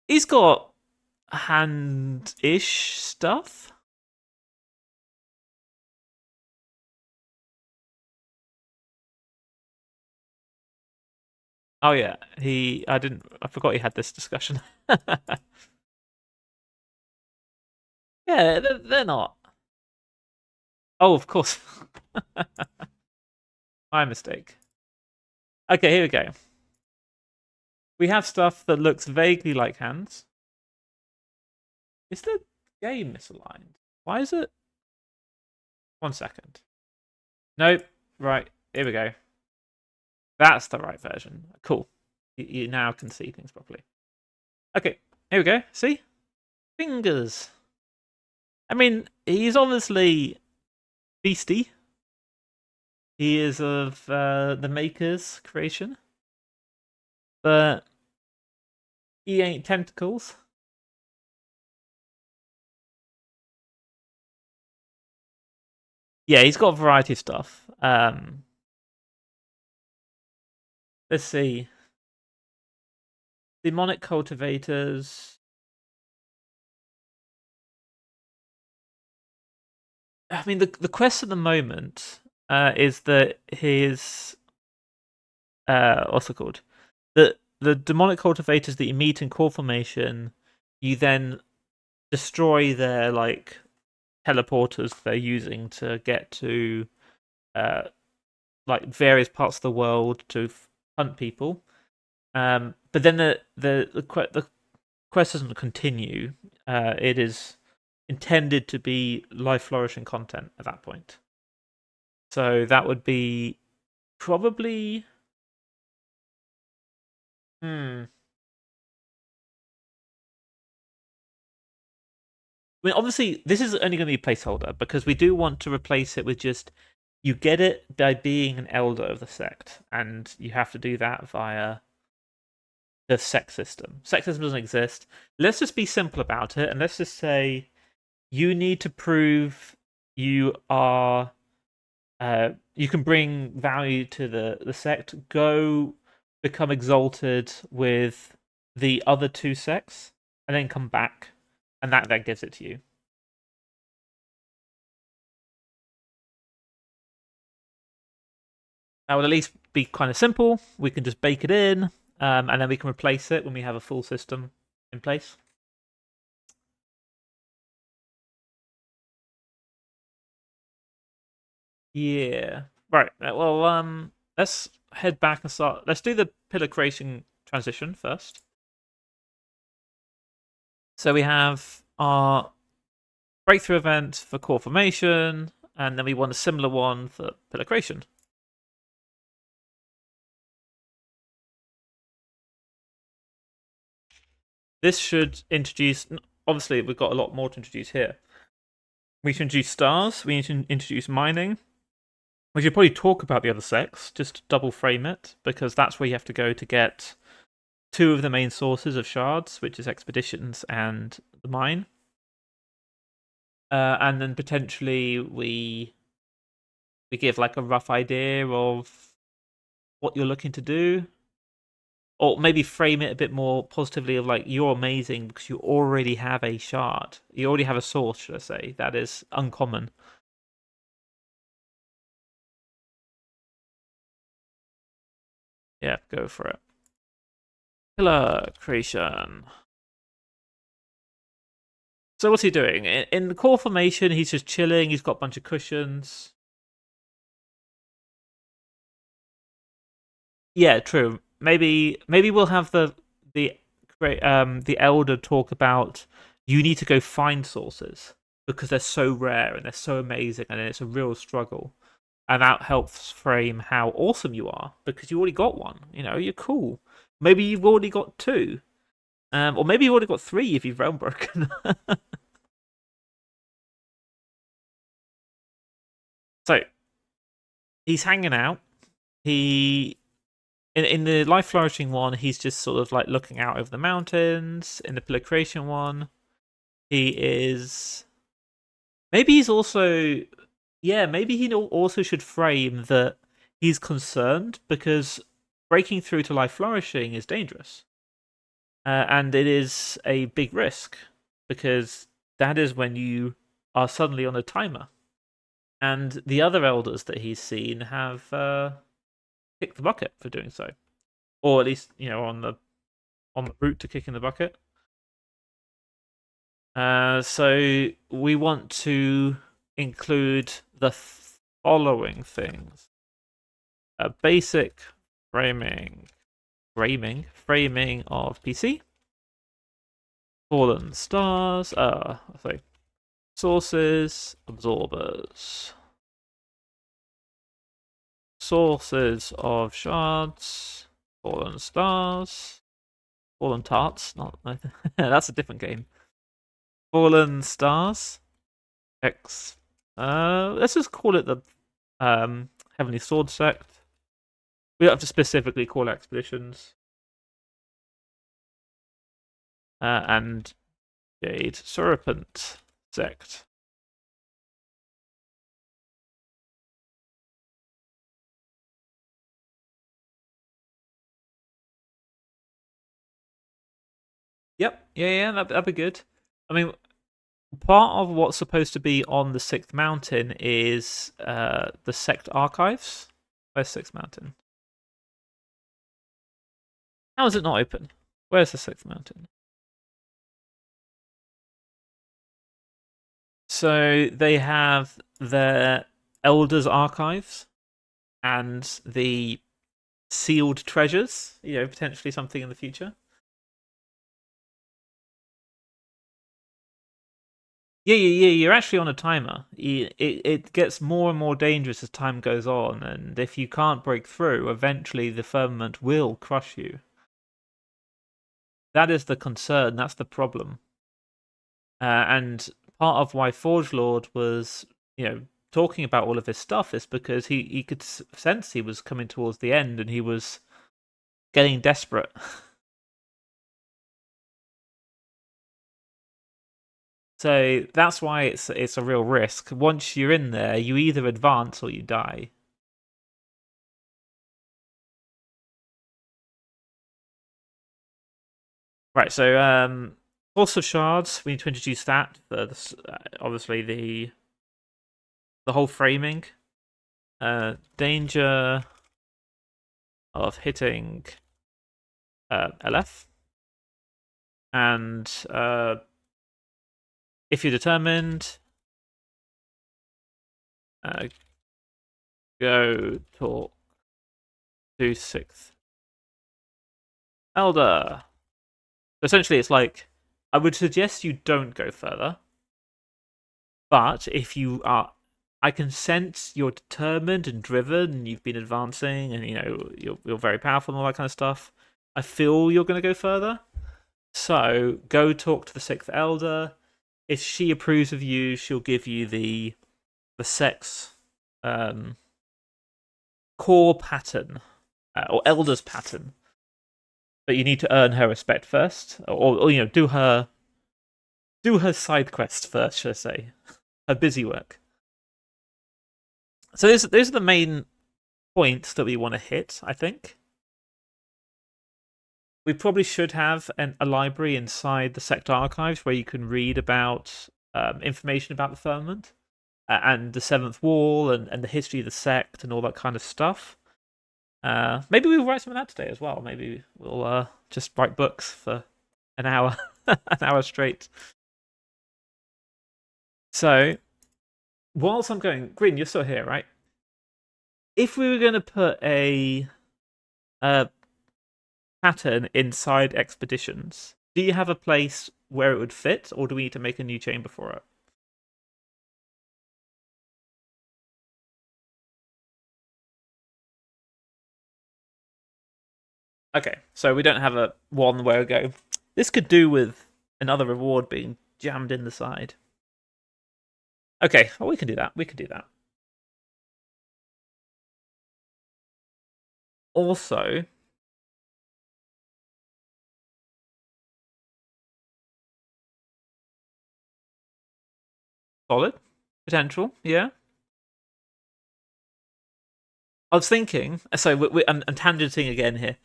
He's got hand-ish stuff. Oh yeah, I forgot he had this discussion. Yeah, they're not. Oh, of course. My mistake. Okay, here we go. We have stuff that looks vaguely like hands. Is the game misaligned? Why is it? 1 second. Nope. Right, here we go. That's the right version. Cool. You now can see things properly. Okay, here we go. See? Fingers. I mean, he's obviously beastie. He is of the Maker's creation. But he ain't tentacles. Yeah, he's got a variety of stuff. Let's see. Demonic cultivators. I mean, the quest at the moment is that his what's it called? The demonic cultivators that you meet in core formation, you then destroy their like teleporters they're using to get to like various parts of the world to hunt people. But then the quest doesn't continue. It is intended to be life flourishing content at that point. So that would be probably. I mean, obviously, this is only going to be a placeholder because we do want to replace it with just you get it by being an elder of the sect, and you have to do that via the sect system. Sect system doesn't exist. Let's just be simple about it, and let's just say you need to prove you are. You can bring value to the sect. Go become exalted with the other two sects, and then come back, and that gives it to you. That would at least be kind of simple. We can just bake it in, and then we can replace it when we have a full system in place. Yeah. Right. Well, let's head back and start. Let's do the pillar creation transition first. So we have our breakthrough event for core formation, and then we want a similar one for pillar creation. This should introduce. Obviously, we've got a lot more to introduce here. We should introduce stars. We need to introduce mining. We should probably talk about the other sects, just double frame it, because that's where you have to go to get two of the main sources of shards, which is expeditions and the mine. And then potentially we give like a rough idea of what you're looking to do. Or maybe frame it a bit more positively of like, you're amazing because you already have a shard. You already have a source, should I say, that is uncommon. Yeah, go for it. Pillar creation. So what's he doing? In the core formation, he's just chilling. He's got a bunch of cushions. Yeah, true. Maybe we'll have the elder talk about you need to go find sources because they're so rare and they're so amazing and it's a real struggle. And that helps frame how awesome you are because you already got one. You know, you're cool. Maybe you've already got two. Or maybe you've already got three if you've realm broken. So, he's hanging out. He in the life flourishing one, he's just sort of like looking out over the mountains. In the pillar creation one, he is. Maybe he's also. Yeah, maybe he also should frame that he's concerned because breaking through to life flourishing is dangerous. And it is a big risk because that is when you are suddenly on a timer. And the other elders that he's seen have kicked the bucket for doing so, or at least on the route to kicking the bucket. So we want to include the following things: a basic framing of PC, fallen stars, sources, absorbers, sources of shards, fallen stars, fallen tarts. Not that's a different game. Fallen stars. Let's just call it the Heavenly Sword Sect. We don't have to specifically call it expeditions. And Jade Serpent Sect. Yep, yeah, that'd be good. I mean, part of what's supposed to be on the Sixth Mountain is the Sect Archives. Where's Sixth Mountain? How is it not open? Where's the Sixth Mountain? So they have their Elders Archives and the sealed treasures, potentially something in the future. Yeah, you're actually on a timer. It gets more and more dangerous as time goes on, and if you can't break through, eventually the firmament will crush you. That is the concern, that's the problem. And part of why Forgelord was, talking about all of this stuff is because he could sense he was coming towards the end and he was getting desperate. So that's why it's a real risk. Once you're in there, you either advance or you die. Right, so Force of Shards, we need to introduce that. Obviously, the whole framing. Danger of hitting LF. And if you're determined, go talk to Sixth Elder. Essentially, it's like, I would suggest you don't go further. But if you are, I can sense you're determined and driven, and you've been advancing, and you're very powerful and all that kind of stuff. I feel you're going to go further. So go talk to the Sixth Elder. If she approves of you, she'll give you the sex core pattern or Elder's pattern. But you need to earn her respect first, or do her side quest first, should I say, her busy work. So those are the main points that we want to hit, I think. We probably should have a library inside the Sect Archives where you can read about information about the firmament and the Seventh Wall and the history of the sect and all that kind of stuff. Maybe we'll write some of that today as well. Maybe we'll just write books for an hour, an hour straight. So, whilst I'm going, Green, you're still here, right? If we were going to put a pattern inside expeditions, do you have a place where it would fit, or do we need to make a new chamber for it? Okay, so we don't have a one where we go. This could do with another reward being jammed in the side. Okay, well, we can do that. We can do that. Also, solid potential, yeah. I was thinking, so I'm tangenting again here.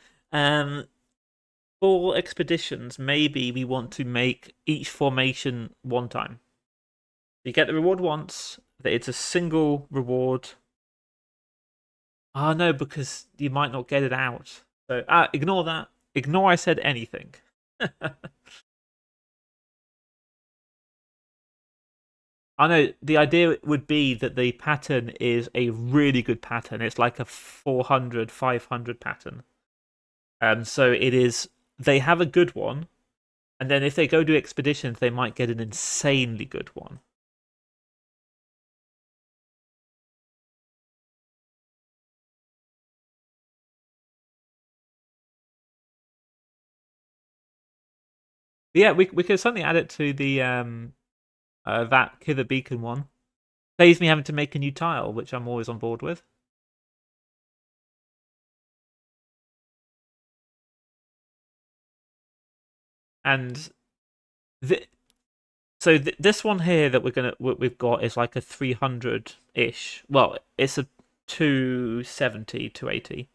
For expeditions, maybe we want to make each formation one time. You get the reward once, that it's a single reward. Oh no, because you might not get it out. So ignore that. Ignore I said anything. I know the idea would be that the pattern is a really good pattern. It's like a 400, 500 pattern. So it is. They have a good one, and then if they go do expeditions, they might get an insanely good one. But yeah, we could certainly add it to the that Kither Beacon one. Saves me having to make a new tile, which I'm always on board with. And this one here that we've got is like a 300-ish. Well, it's a 270, 280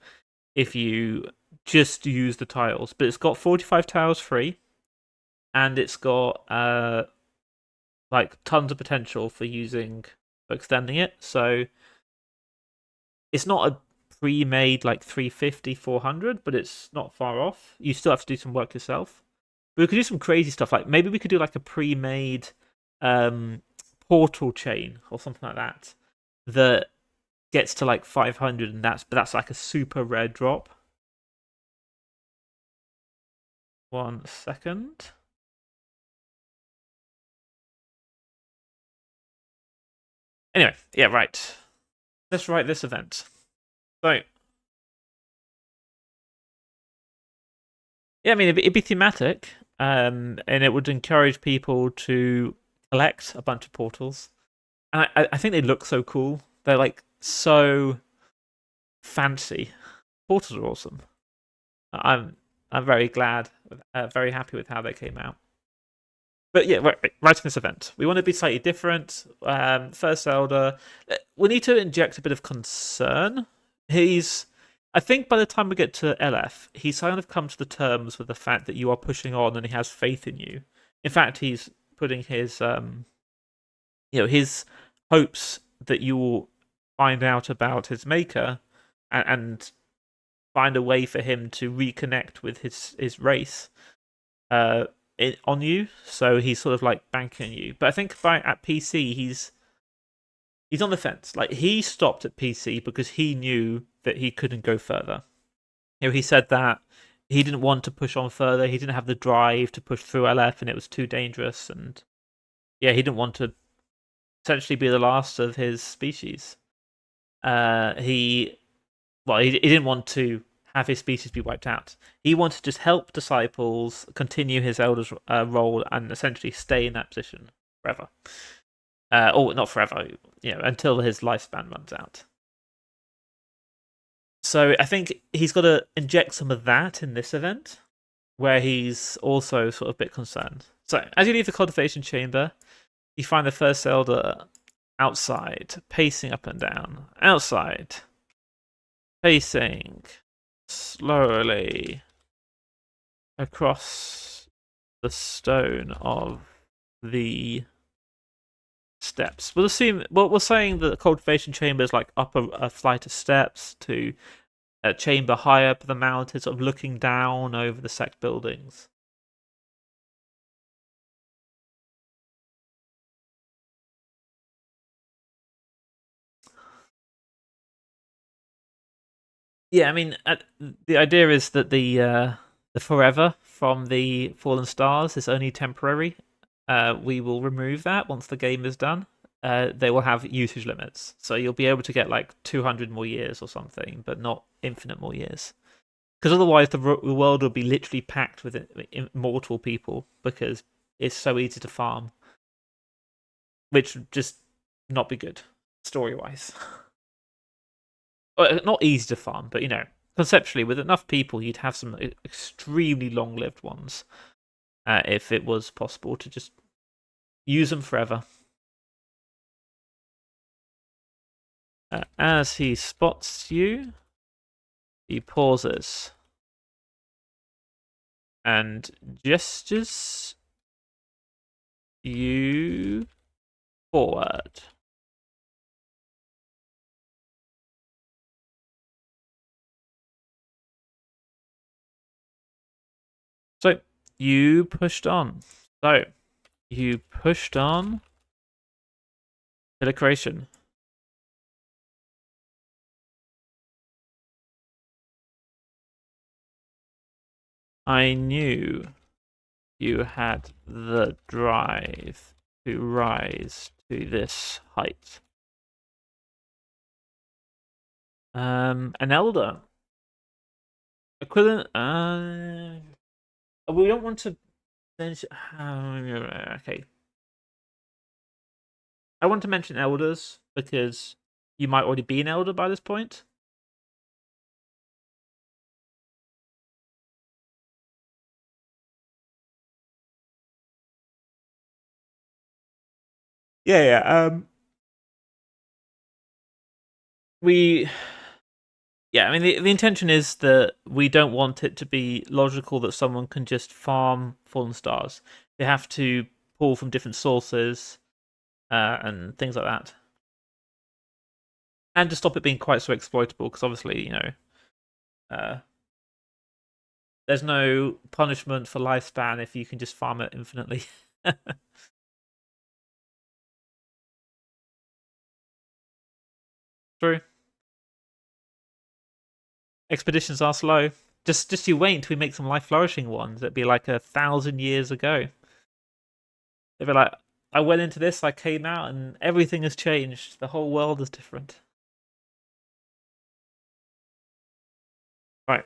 if you just use the tiles, but it's got 45 tiles free, and it's got like tons of potential for extending it. So it's not a pre-made like 350, 400, but it's not far off. You still have to do some work yourself. But we could do some crazy stuff. Like maybe we could do like a pre-made portal chain or something like that that gets to like 500, and that's like a super rare drop. 1 second. Anyway, yeah, right. Let's write this event. So, yeah, I mean, it'd be thematic, and it would encourage people to collect a bunch of portals. And I think they look so cool. They're like so fancy. Portals are awesome. I'm very glad, very happy with how they came out. But yeah, writing this event, we want to be slightly different. First Elder, we need to inject a bit of concern. I think by the time we get to LF, he's kind of come to the terms with the fact that you are pushing on and he has faith in you. In fact, he's putting his, his hopes that you will find out about his maker and find a way for him to reconnect with his race. On you, so he's sort of like banking you. But I think at PC, he's on the fence. Like he stopped at PC because he knew that he couldn't go further. He said that he didn't want to push on further. He didn't have the drive to push through LF, and it was too dangerous. And yeah, he didn't want to essentially be the last of his species. He didn't want to have his species be wiped out. He wanted to just help disciples continue his elder's role and essentially stay in that position forever. Or not forever, until his lifespan runs out. So I think he's got to inject some of that in this event, where he's also sort of a bit concerned. So as you leave the cultivation chamber, you find the first elder outside, pacing up and down. Outside, pacing slowly across the stone of the steps. We'll assume. Well, we're saying that the cultivation chamber is like up a flight of steps to a chamber high up the mountain, sort of looking down over the sect buildings. Yeah, I mean, the idea is that the forever from the fallen stars is only temporary. We will remove that once the game is done. They will have usage limits, so you'll be able to get like 200 more years or something, but not infinite more years. Because otherwise, the world will be literally packed with immortal people because it's so easy to farm, which would just not be good story-wise. Well, not easy to farm, but conceptually, with enough people, you'd have some extremely long-lived ones. If it was possible to just use them forever. As he spots you, he pauses and gestures you forward. So you pushed on. So you pushed on. Pillar creation. I knew you had the drive to rise to this height. An elder. Equivalent. We don't want to. Okay. I want to mention elders because you might already be an elder by this point. Yeah. I mean, the intention is that we don't want it to be logical that someone can just farm fallen stars. They have to pull from different sources and things like that. And to stop it being quite so exploitable, because obviously, there's no punishment for lifespan if you can just farm it infinitely. True. Expeditions are slow. Just you wait until we make some life flourishing ones. It'd be like 1,000 years ago. They'd be like, I went into this, I came out, and everything has changed. The whole world is different. Right.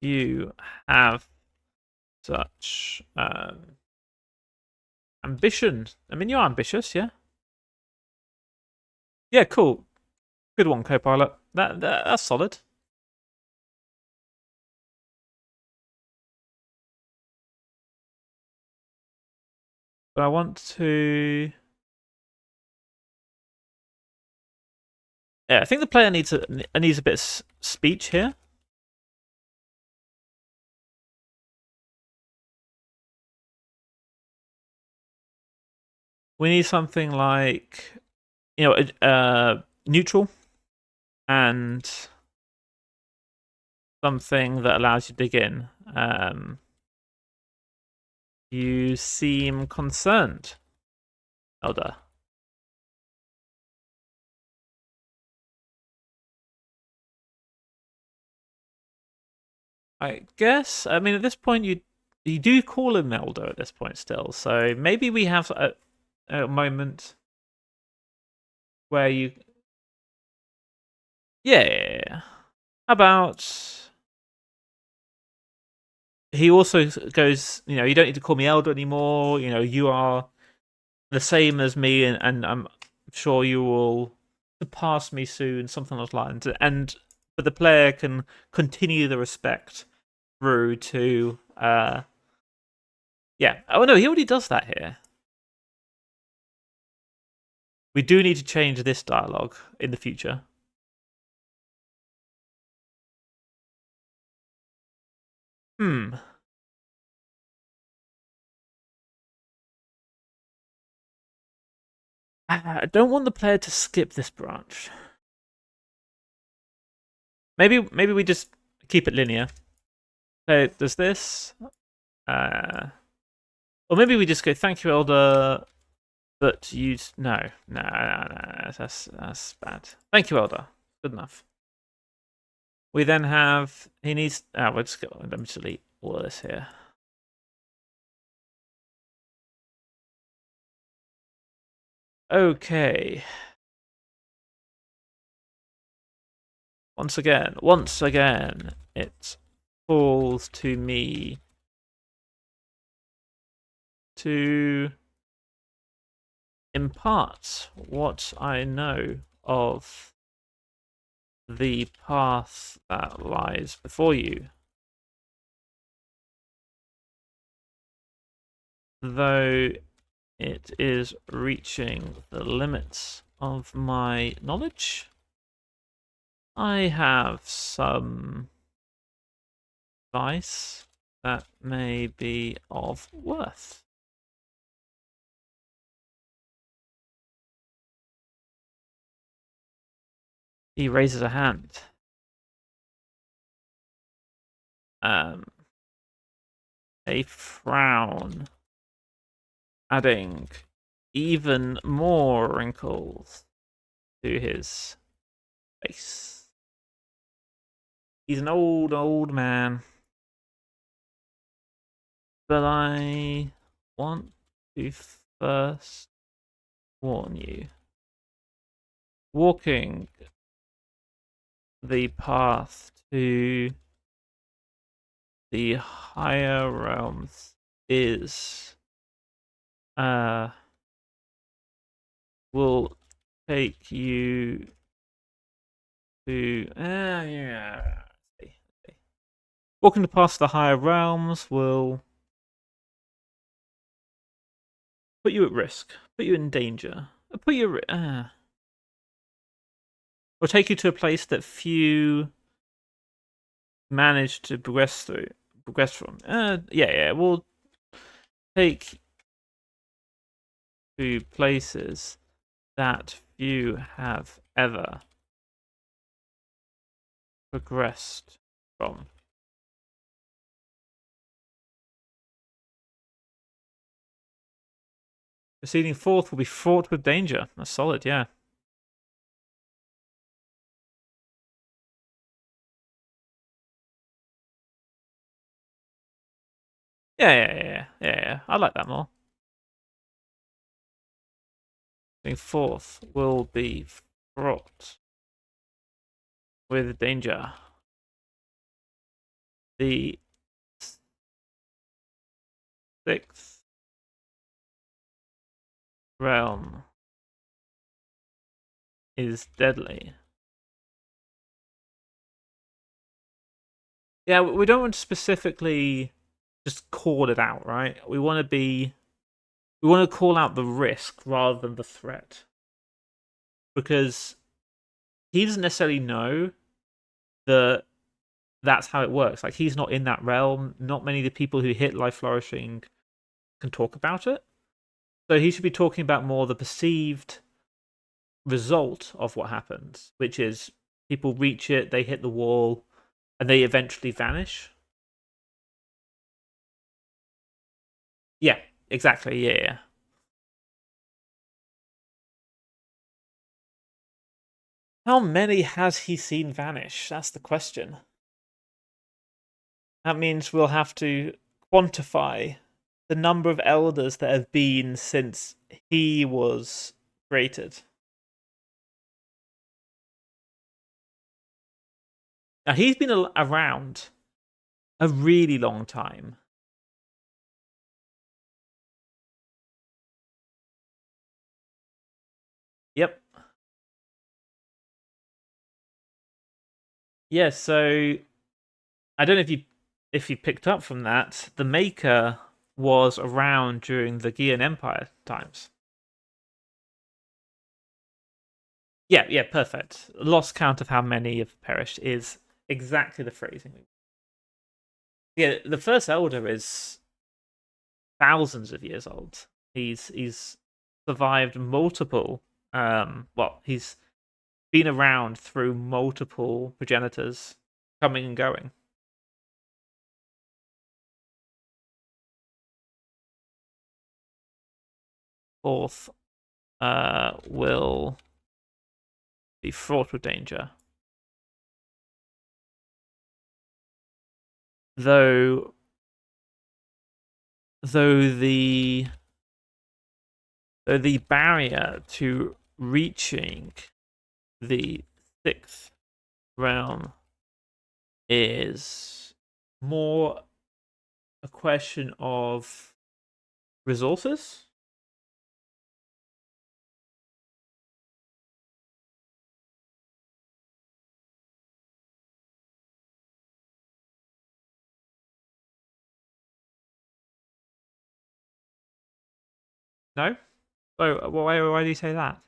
You have such ambition. I mean, you're ambitious, yeah? Yeah, cool. Good one, Copilot. That's solid. But I want to. Yeah, I think the player needs a bit of speech here. We need something like, neutral and something that allows you to dig in. You seem concerned, Elder. I guess. I mean, at this point, you do call him Elder at this point still. So maybe we have a moment where you. Yeah. How about. He also goes, you don't need to call me Elder anymore. You are the same as me, and I'm sure you will surpass me soon, something like that. But the player can continue the respect through to yeah. Oh no, he already does that here. We do need to change this dialogue in the future. I don't want the player to skip this branch. Maybe we just keep it linear. So there's this. Or maybe we just go, thank you, Elder, but you... No, that's bad. Thank you, Elder. Good enough. We then have... He needs... we'll just go... Let me delete all of this here. Okay. Once again, it falls to me to impart what I know of the path that lies before you. Though it is reaching the limits of my knowledge, I have some advice that may be of worth. He raises a hand. A frown, adding even more wrinkles to his face. He's an old man. But I want to first warn you. Walking the path to the higher realms is will take you to walking the path to the higher realms will put you at risk, put you in danger, put you will take you to a place that few manage to progress from. We'll take to places that few have ever progressed from. Proceeding forth will be fraught with danger. That's solid, yeah. Yeah. I like that more. Proceeding forth will be fraught with danger. The sixth realm is deadly. Yeah, we don't want to specifically just call it out, right? We want to call out the risk rather than the threat. Because he doesn't necessarily know that that's how it works. Like, he's not in that realm. Not many of the people who hit life flourishing can talk about it. So he should be talking about more the perceived result of what happens, which is people reach it, they hit the wall, and they eventually vanish. Yeah, exactly. Yeah. How many has he seen vanish? That's the question. That means we'll have to quantify the number of elders that have been since he was created. Now, he's been around a really long time. Yep. Yeah, so I don't know if you picked up from that, the Maker was around during the Gian Empire times. Yeah, perfect. Lost count of how many have perished is exactly the phrasing. Yeah, the first Elder is thousands of years old. He's survived multiple. He's been around through multiple progenitors coming and going. Fourth will be fraught with danger. Though the barrier to reaching the sixth realm is more a question of resources. No? Oh, why do you say that?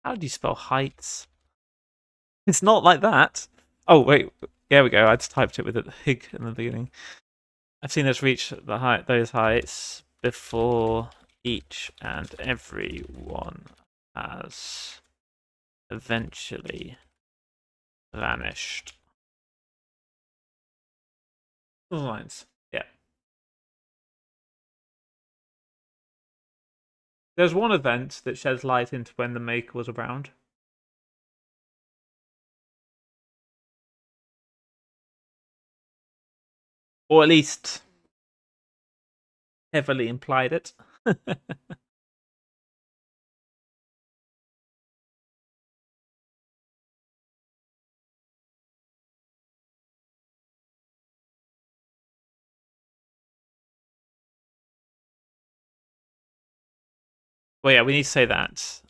How do you spell heights? It's not like that. Oh, wait. There we go. I just typed it with a hig in the beginning. I've seen us reach those heights before. Each and every one has eventually vanished. The lines. Yeah. There's one event that sheds light into when the Maker was around. Or at least heavily implied it. Well, yeah, we need to say that.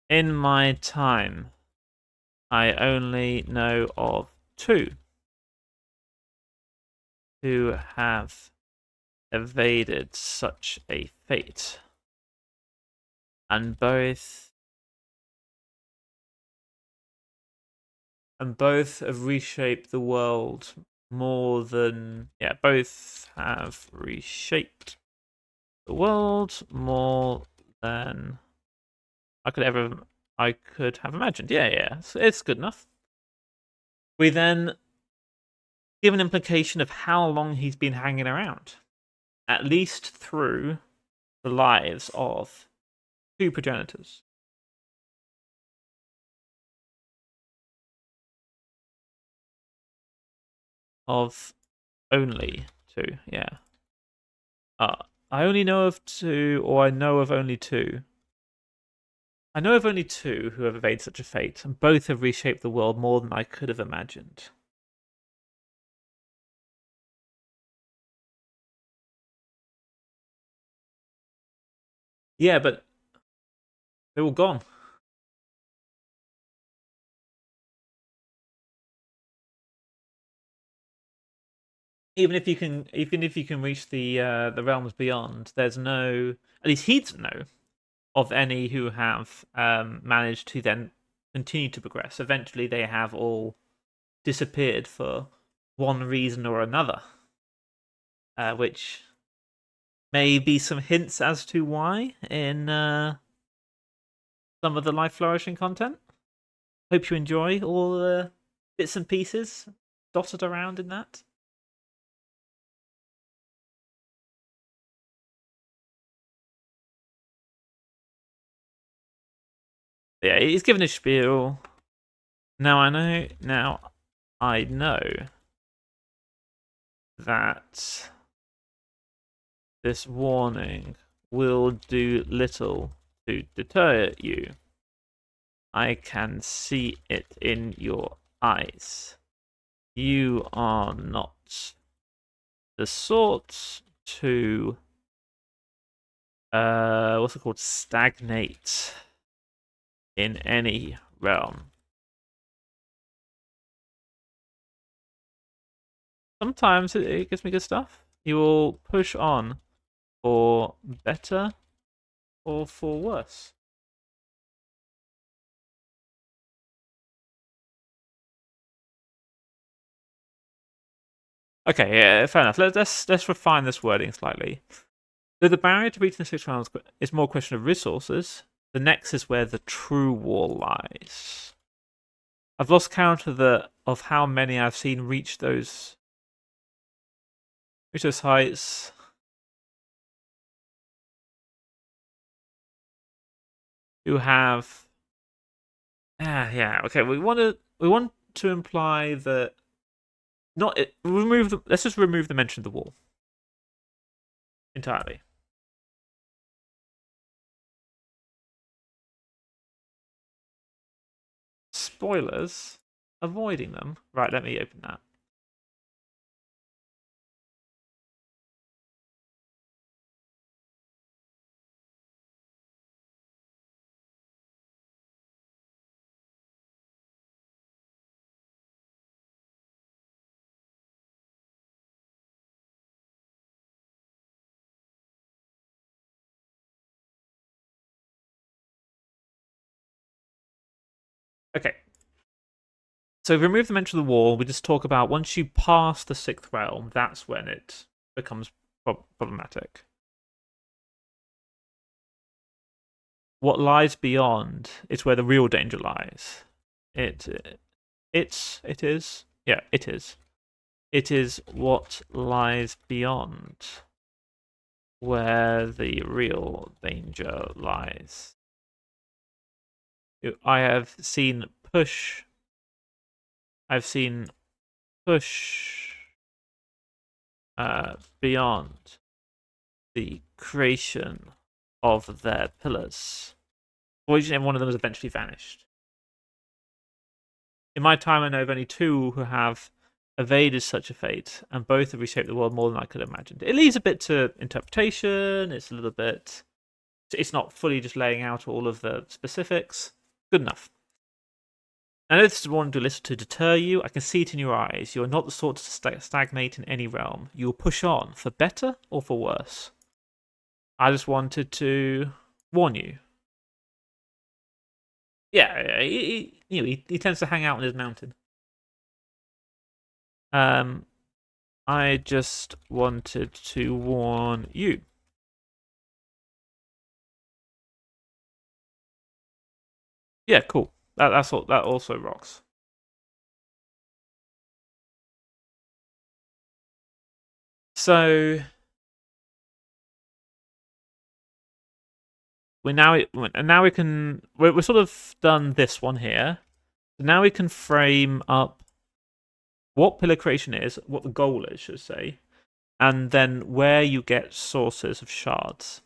In my time, I only know of two who have evaded such a fate. And both have reshaped the world more than both have reshaped the world more than I could have imagined. Yeah. It's good enough. We then give an implication of how long he's been hanging around, at least through the lives of two progenitors. Of only two, yeah. I only know of two, or I know of only two. I know of only two who have evaded such a fate, and both have reshaped the world more than I could have imagined. Yeah, but they're all gone. Even if you can reach the realms beyond, there's no. At least he doesn't know of any who have managed to then continue to progress. Eventually, they have all disappeared for one reason or another, which may be some hints as to why in some of the life flourishing content. Hope you enjoy all the bits and pieces dotted around in that. Yeah, he's given his spiel. Now I know that this warning will do little to deter you. I can see it in your eyes. You are not the sort to what's it called? Stagnate in any realm. Sometimes it gives me good stuff. You will push on for better or for worse. Okay, yeah, fair enough. Let's refine this wording slightly. Though the barrier to reaching the six realms is more a question of resources, the next is where the true war lies. I've lost count of how many I've seen reach those heights. Who have Yeah. Okay. We want to imply that not it, remove the. Let's just remove the mention of the wall entirely. Spoilers. Avoiding them. Right. Let me open that. Okay. So we remove the mention of the wall. We just talk about once you pass the sixth realm, that's when it becomes problematic. What lies beyond is where the real danger lies. It is. Yeah, it is. It is what lies beyond where the real danger lies. I have seen push. I've seen push beyond the creation of their pillars. Or each and every one of them has eventually vanished. In my time, I know of only two who have evaded such a fate, and both have reshaped the world more than I could have imagined. It leaves a bit to interpretation. It's a little bit. It's not fully just laying out all of the specifics. Good enough. I know this is one to listen to deter you. I can see it in your eyes. You are not the sort to stagnate in any realm. You will push on, for better or for worse. I just wanted to warn you. Yeah, he tends to hang out on his mountain. I just wanted to warn you. Yeah, cool. That's all. That also rocks. So now we can we're sort of done this one here. So now we can frame up what pillar creation is, what the goal is, should I say, and then where you get sources of shards.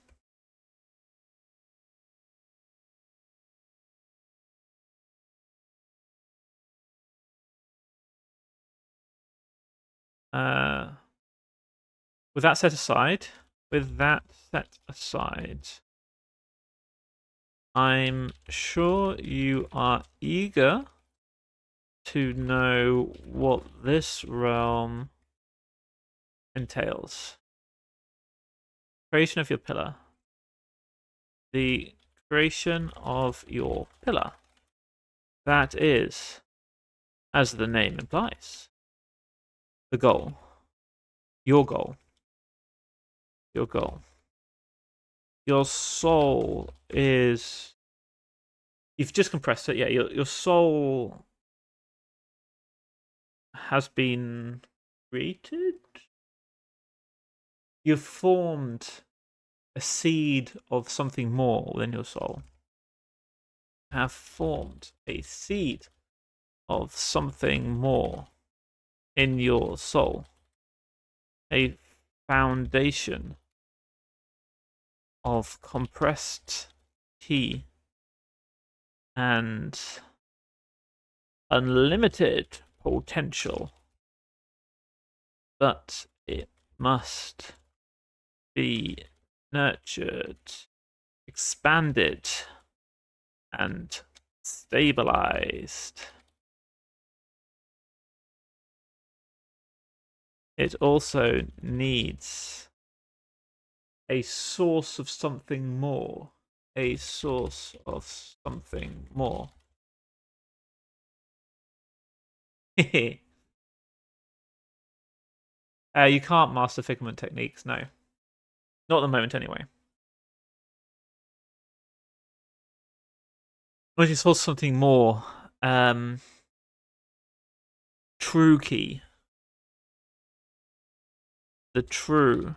Uh, with that set aside, I'm sure you are eager to know what this realm entails. Creation of your pillar. The creation of your pillar. That is, as the name implies, the goal. Your goal. Your goal. Your soul is. You've just compressed it, yeah. Your soul has been created. You've formed a seed of something more within your soul. Have formed a seed of something more in your soul. A foundation of compressed tea and unlimited potential. But it must be nurtured, expanded, and stabilized. It also needs a source of something more. A source of something more. You can't master figment techniques, no. Not at the moment, anyway. Which is also something more. True key. The true,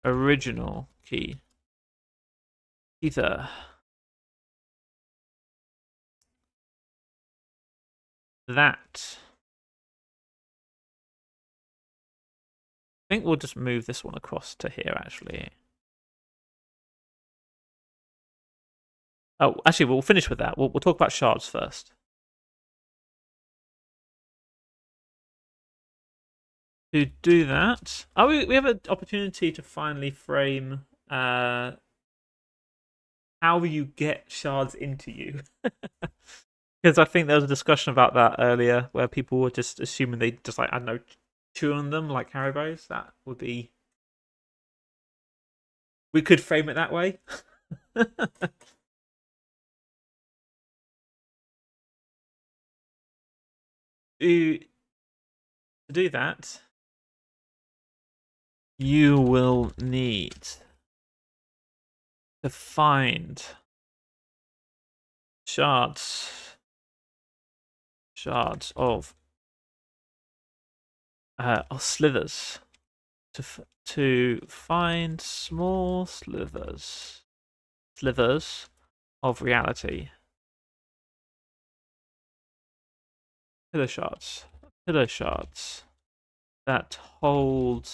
original key. Ether. that. I think we'll just move this one across to here, actually. Oh, actually, we'll finish with that. We'll talk about shards first. To do that, we have an opportunity to finally frame how you get shards into you. Because I think there was a discussion about that earlier, where people were just assuming they just like, I don't know, chew on them like Haribos. That would be. We could frame it that way. To do that, you will need to find shards of slithers, to find small slithers of reality. Pillar shards that hold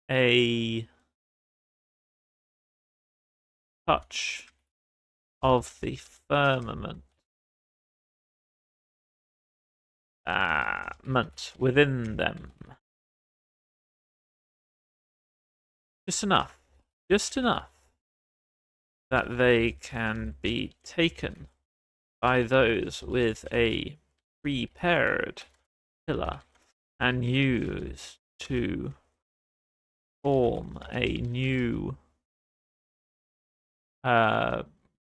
a touch of the firmament within them. Just enough that they can be taken by those with a prepared pillar and used to form a new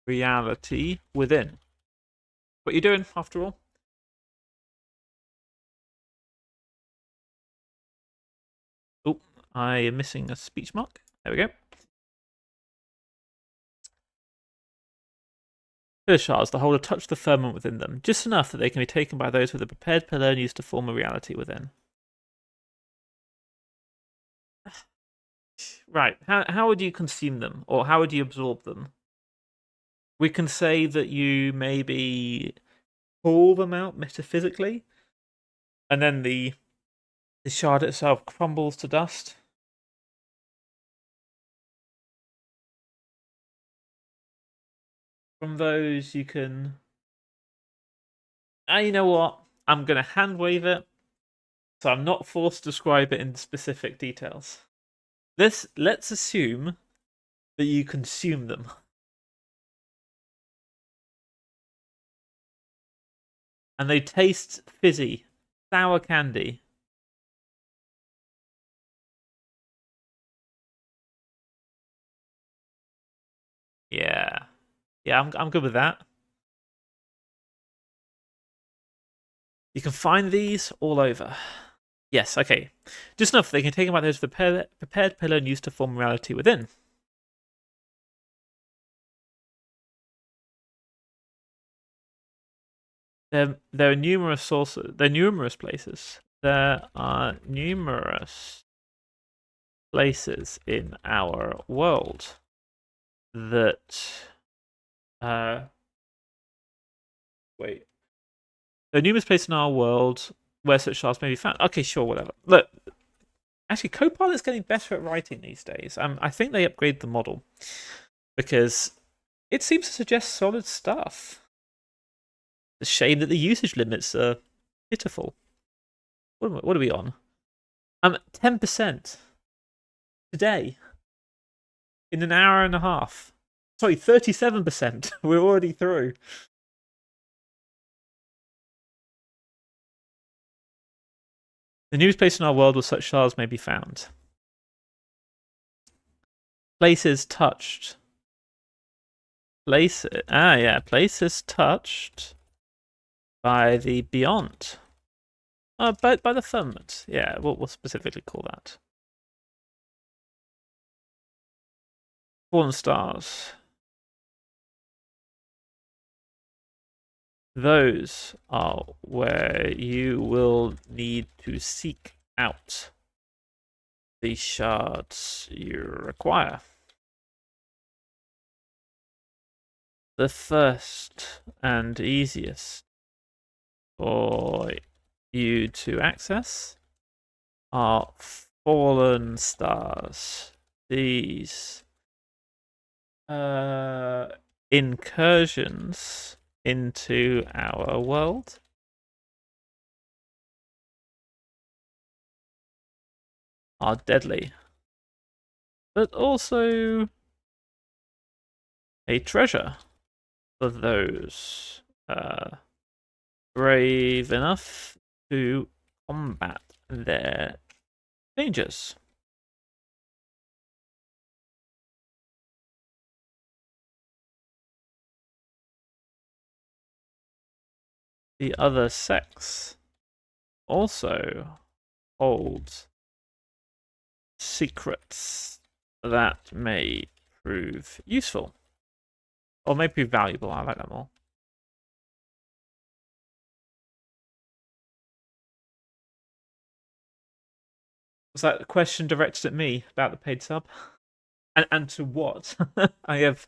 reality within. What are you doing, after all? Oh, I am missing a speech mark. There we go. Pillar shards that hold a touch of the firmament within them, just enough that they can be taken by those with a prepared pillar and used to form a reality within. Right, how would you consume them, or how would you absorb them? We can say that you maybe pull them out metaphysically, and then the shard itself crumbles to dust. From those, you can. You know what? I'm going to hand wave it, so I'm not forced to describe it in specific details. Let's assume that you consume them. And they taste fizzy, sour candy. Yeah. Yeah, I'm good with that. You can find these all over. Yes, okay. Just enough they can take them out those prepared pillar and used to form reality within. There are numerous sources. There are numerous places. There are numerous places in our world that wait. There are numerous places in our world where such shards may be found. Okay, sure, whatever. Look, actually, Copilot's getting better at writing these days. I think they upgrade the model because it seems to suggest solid stuff. It's a shame that the usage limits are pitiful. What are we on? 10% today in an hour and a half. Sorry, 37%. We're already through. The newest place in our world where such shards may be found. Places touched. Places touched by the beyond. By the firmament. Yeah, we'll specifically call that. Fallen stars. Those are where you will need to seek out the shards you require. The first and easiest for you to access are fallen stars. These incursions into our world are deadly, but also a treasure for those brave enough to combat their dangers. The other sex also holds secrets that may prove useful. Or may prove valuable, I like that more. Was that a question directed at me about the paid sub? And to what? I have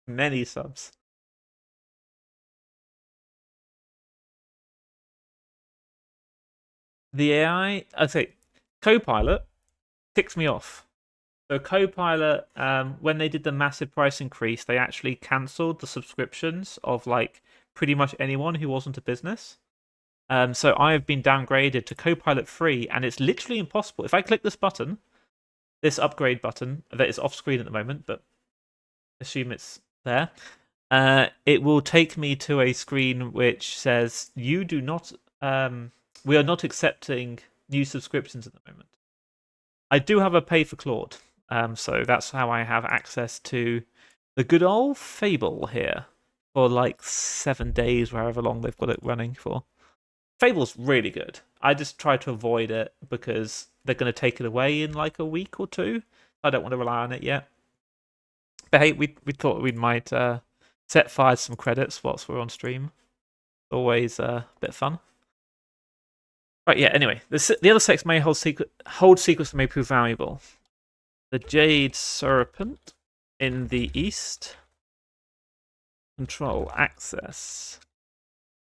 many subs. The AI, I'd say, Copilot ticks me off. So Copilot, when they did the massive price increase, they actually cancelled the subscriptions of like pretty much anyone who wasn't a business. So I have been downgraded to Copilot free, and it's literally impossible. If I click this button, this upgrade button that is off screen at the moment, but assume it's there, it will take me to a screen which says you do not. We are not accepting new subscriptions at the moment. I do have a pay for Claude, so that's how I have access to the good old Fable here for like 7 days, wherever long they've got it running for. Fable's really good. I just try to avoid it because they're going to take it away in like a week or two. I don't want to rely on it yet. But hey, we thought we might set fire some credits whilst we're on stream. Always a bit of fun. Right, yeah, anyway. The other sex may hold secrets that may prove valuable. The Jade Serpent in the east control access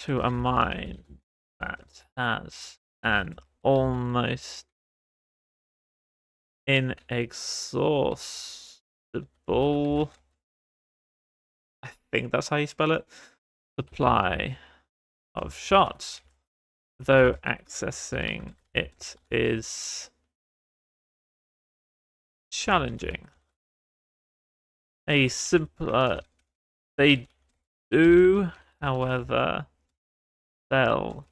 to a mine that has an almost inexhaustible, I think that's how you spell it, supply of shots, though accessing it is challenging. A simpler, they do, however, sell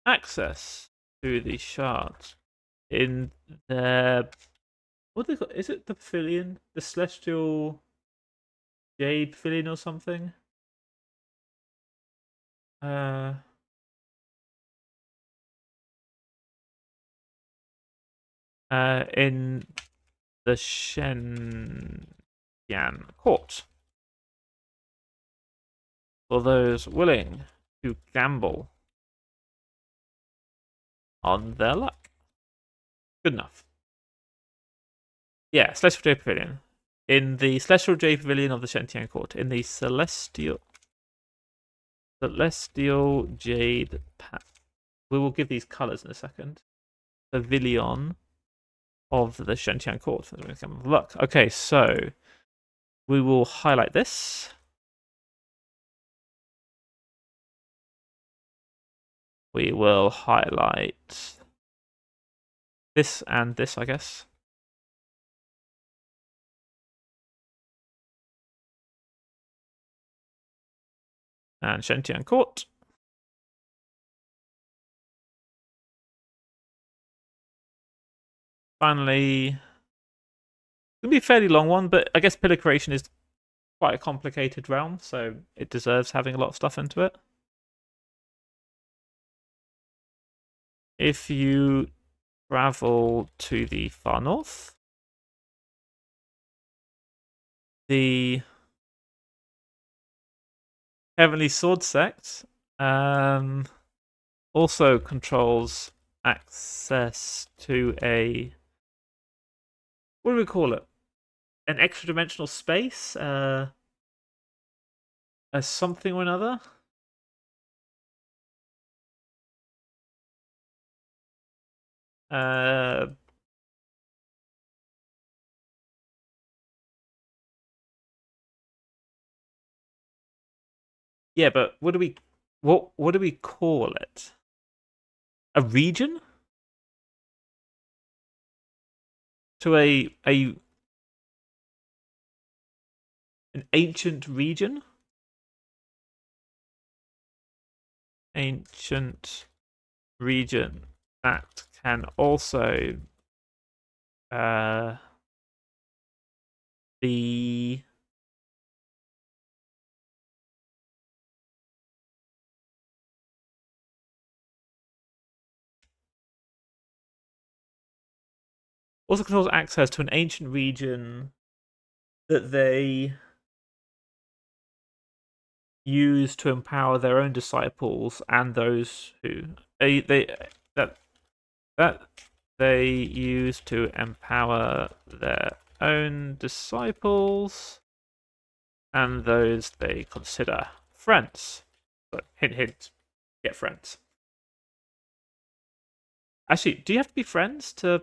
access to the shards in their, what they call, is it the pavilion, the celestial jade pavilion or something? In the Shenyan court. For those willing to gamble on their luck. Good enough. Yeah, Celestial Jade Pavilion. In the Celestial Jade Pavilion of the Shenyan Court. In the Celestial Jade we will give these colours in a second. Pavilion of the Shenyan Court. Look. Okay, so we will highlight this. We will highlight this and this, I guess. And Shenyan Court. Finally, it's going to be a fairly long one, but I guess Pillar Creation is quite a complicated realm, so it deserves having a lot of stuff into it. If you travel to the far north, the Heavenly Sword Sect also controls access to a, what do we call it? An extra dimensional space? A something or another? Uh, yeah, but what do we call it? A region? To an ancient region? Ancient region that can also be also controls access to an ancient region that they use to empower their own disciples and those who they that that they use to empower their own disciples and those they consider friends. So, hint, hint, get friends. Actually, do you have to be friends to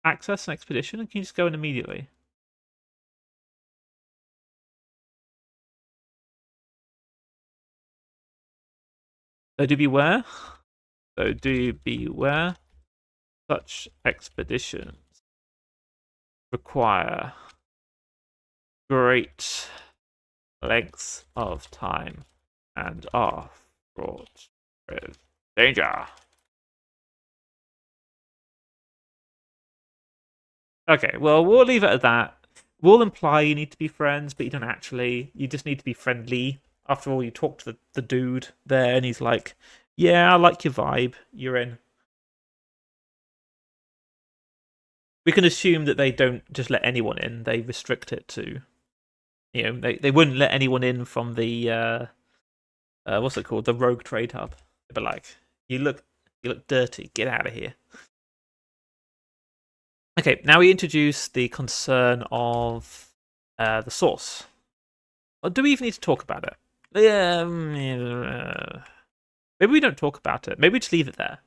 access an expedition, and can you just go in immediately? So do beware. So do beware. Such expeditions require great lengths of time and are fraught with danger. Okay, well, we'll leave it at that. We'll imply you need to be friends, but you don't actually. You just need to be friendly. After all, you talk to the dude there, and he's like, yeah, I like your vibe. You're in. We can assume that they don't just let anyone in. They restrict it to, they wouldn't let anyone in from the, what's it called? The rogue trade hub. But like, you look dirty. Get out of here. Okay, now we introduce the concern of the source. Or do we even need to talk about it? Yeah, maybe we don't talk about it. Maybe we just leave it there.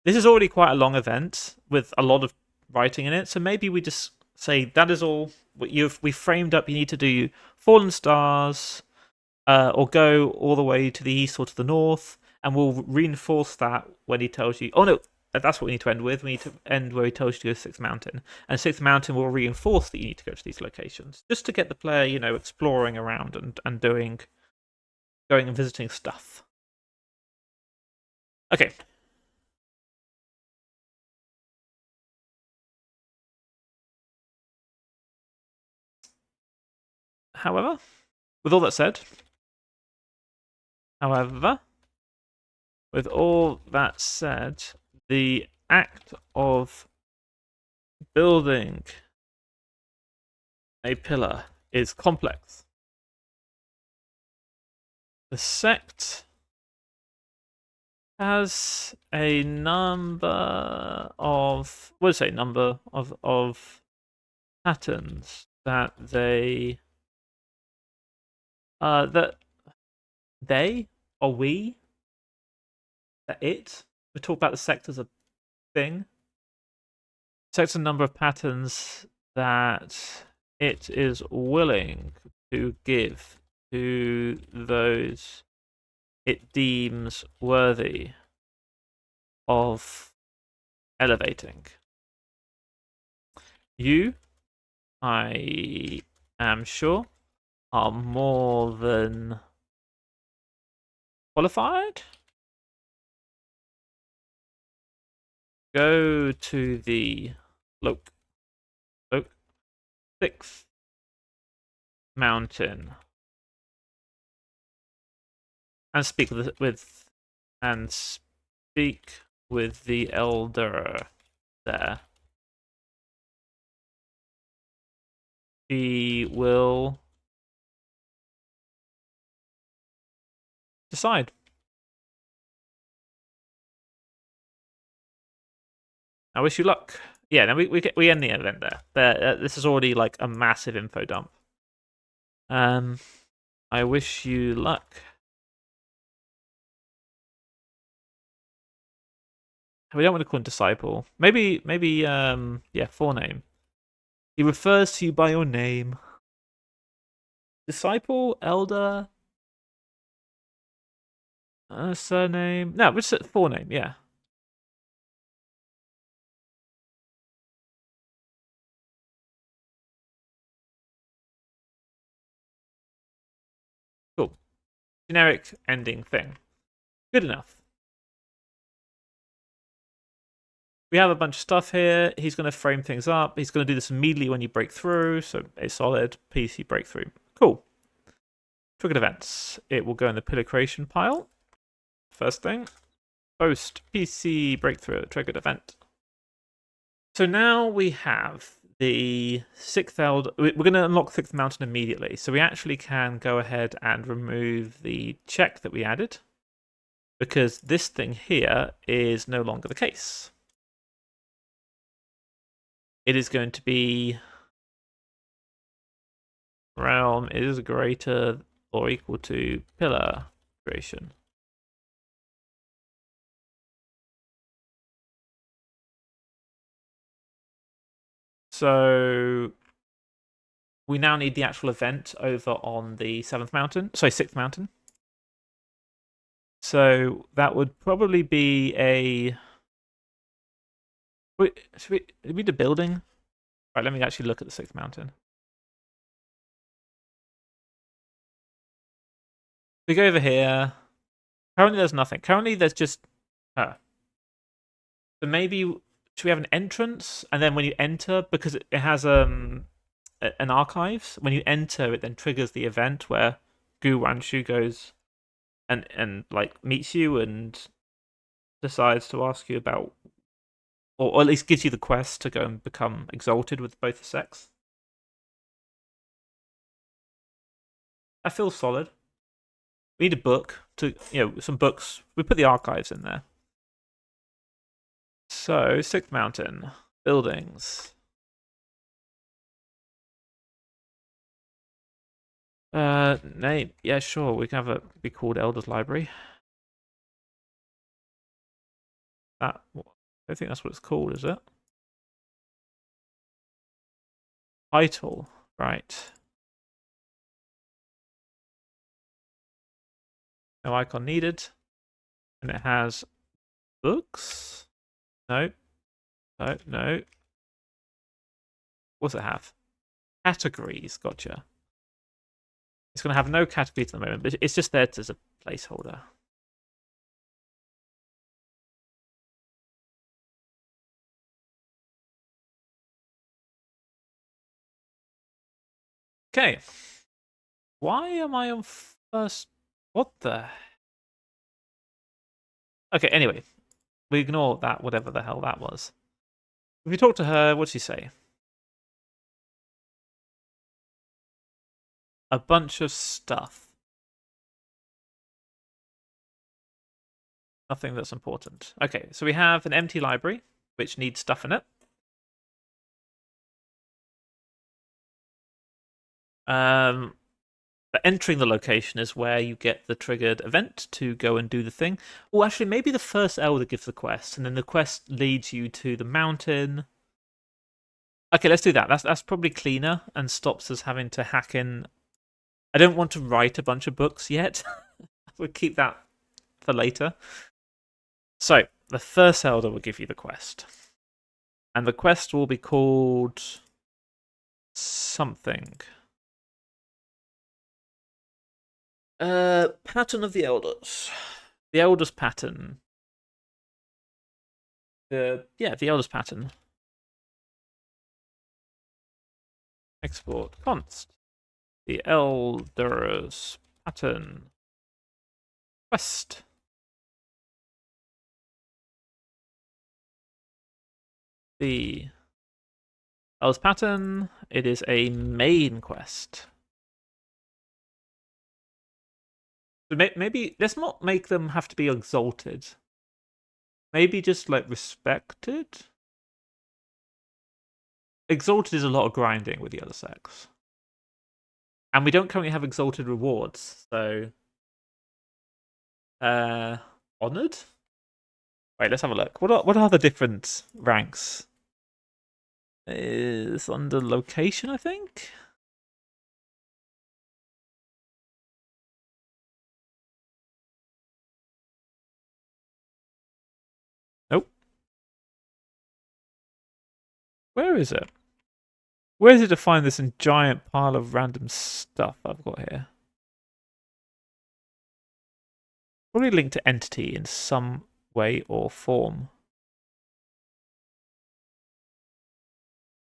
This is already quite a long event with a lot of writing in it, so maybe we just say that is all. We framed up. You need to do Fallen Stars, or go all the way to the east or to the north, and we'll reinforce that when he tells you. Oh no, that's what we need to end with. We need to end where he tells you to go to Sixth Mountain, and Sixth Mountain will reinforce that you need to go to these locations, just to get the player, exploring around and going and visiting stuff. Okay. However, with all that said, however, with all that said, the act of building a pillar is complex. The sect has a number of patterns that they or we that we talk about the sect as a thing. Sets a number of patterns that it is willing to give to those it deems worthy of elevating. You, I am sure, are more than qualified. Go to the Sixth Mountain and speak with the elder there. She will decide. I wish you luck. Yeah, then we end the event there. This is already like a massive info dump. I wish you luck. We don't want to call him disciple. Maybe, yeah, forename. He refers to you by your name. Disciple, elder, surname. No, which forename? Yeah. Cool. Generic ending thing. Good enough. We have a bunch of stuff here. He's going to frame things up. He's going to do this immediately when you break through. So a solid PC breakthrough. Cool. Triggered events. It will go in the pillar creation pile. First thing. Post PC breakthrough triggered event. So now we have the 6th Elder. We're going to unlock 6th Mountain immediately. So we actually can go ahead and remove the check that we added, because this thing here is no longer the case. It is going to be realm is greater or equal to pillar creation. So we now need the actual event over on the 7th mountain. Sorry, 6th mountain. So that would probably be a... Wait, should we read the building? Right, let me actually look at the 6th mountain. We go over here. Currently there's nothing. Currently there's just her. So maybe should we have an entrance, and then when you enter, because it has an archives, when you enter it then triggers the event where Gu Wanshu goes and like meets you and decides to ask you about, or at least gives you the quest to go and become exalted with both the sex. I feel solid. We need a book to, some books. We put the archives in there. So, 6th mountain, buildings. Name, yeah, sure. We can have it be called Elder's Library. I don't think that's what it's called, is it? Title, right. No icon needed. And it has books. No. No, no. What's it have? Categories, gotcha. It's going to have no categories at the moment, but it's just there as a placeholder. Okay. Why am I on first? What the? Okay, anyway. We ignore that, whatever the hell that was. If you talk to her, what'd she say? A bunch of stuff. Nothing that's important. Okay, so we have an empty library, which needs stuff in it. Entering the location is where you get the triggered event to go and do the thing. Or actually, maybe the first elder gives the quest, and then the quest leads you to the mountain. Okay, let's do that. That's probably cleaner and stops us having to hack in. I don't want to write a bunch of books yet. We'll keep that for later. So, the first elder will give you the quest. And the quest will be called something. Pattern of the Elders. The Elders pattern. The Elders pattern. Export const. The Elders pattern. Quest. The Elders pattern. It is a main quest. So maybe let's not make them have to be exalted. Maybe just like respected. Exalted is a lot of grinding with the other sex. And we don't currently have exalted rewards, so honored? Wait, let's have a look. What are the different ranks? Is under location, I think. Nope. Where is it? Where is it to find this giant pile of random stuff I've got here? Probably linked to entity in some way or form.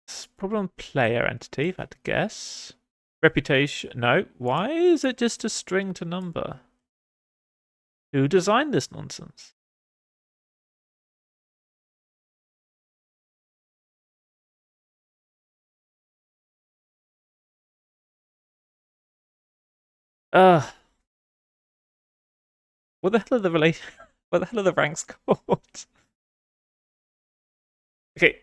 It's probably on player entity, if I had to guess. Reputation. No. Why is it just a string to number? Who designed this nonsense? Ugh. What the hell are the What the hell are the ranks called? Okay,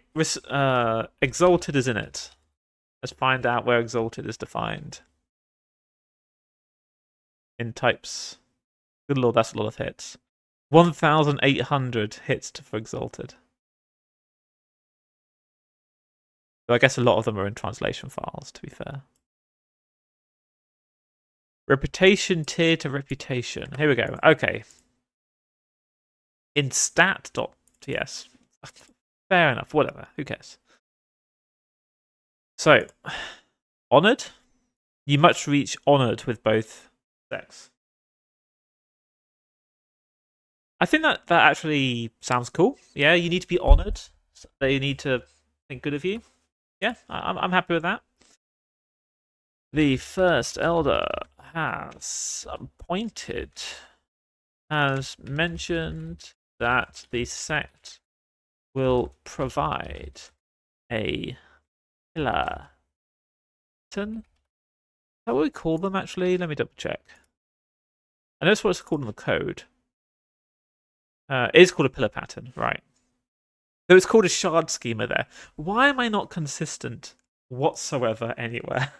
Exalted is in it. Let's find out where Exalted is defined. In types. Good lord, that's a lot of hits. 1,800 hits for Exalted. So I guess a lot of them are in translation files, to be fair. Reputation tier to reputation. Here we go. Okay. In stat.ts. Fair enough, whatever. Who cares? So, honoured. You must reach honoured with both sex. I think that actually sounds cool. Yeah, you need to be honoured. They need to think good of you. Yeah, I'm happy with that. The first elder has mentioned that the sect will provide a pillar. Is that what we call them, actually? Let me double check. I know it's what it's called in the code. It is called a pillar pattern, right. So it's called a shard schema there. Why am I not consistent whatsoever anywhere?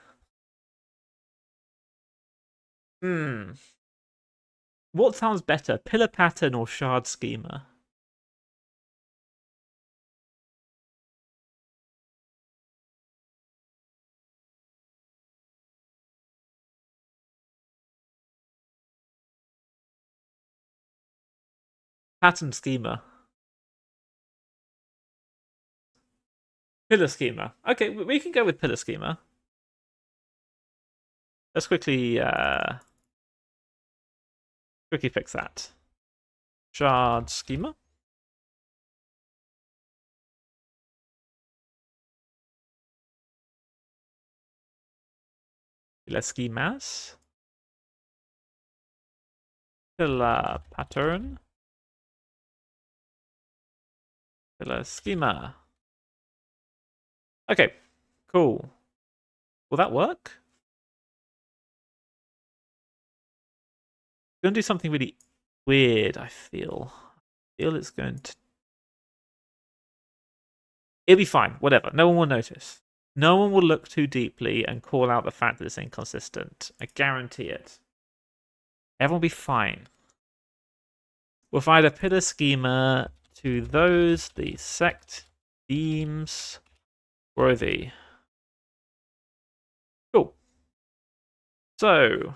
What sounds better, pillar pattern or shard schema? Pattern schema. Pillar schema. Okay, we can go with pillar schema. Let's quickly fix that. Shard schema. Pillar schemas. Pillar pattern. Pillar schema. Okay, cool. Will that work? It's going to do something really weird, I feel. It's going to... It'll be fine, whatever. No one will notice. No one will look too deeply and call out the fact that it's inconsistent. I guarantee it. Everyone will be fine. We'll find a pillar schema to those the sect deems worthy. Cool. So,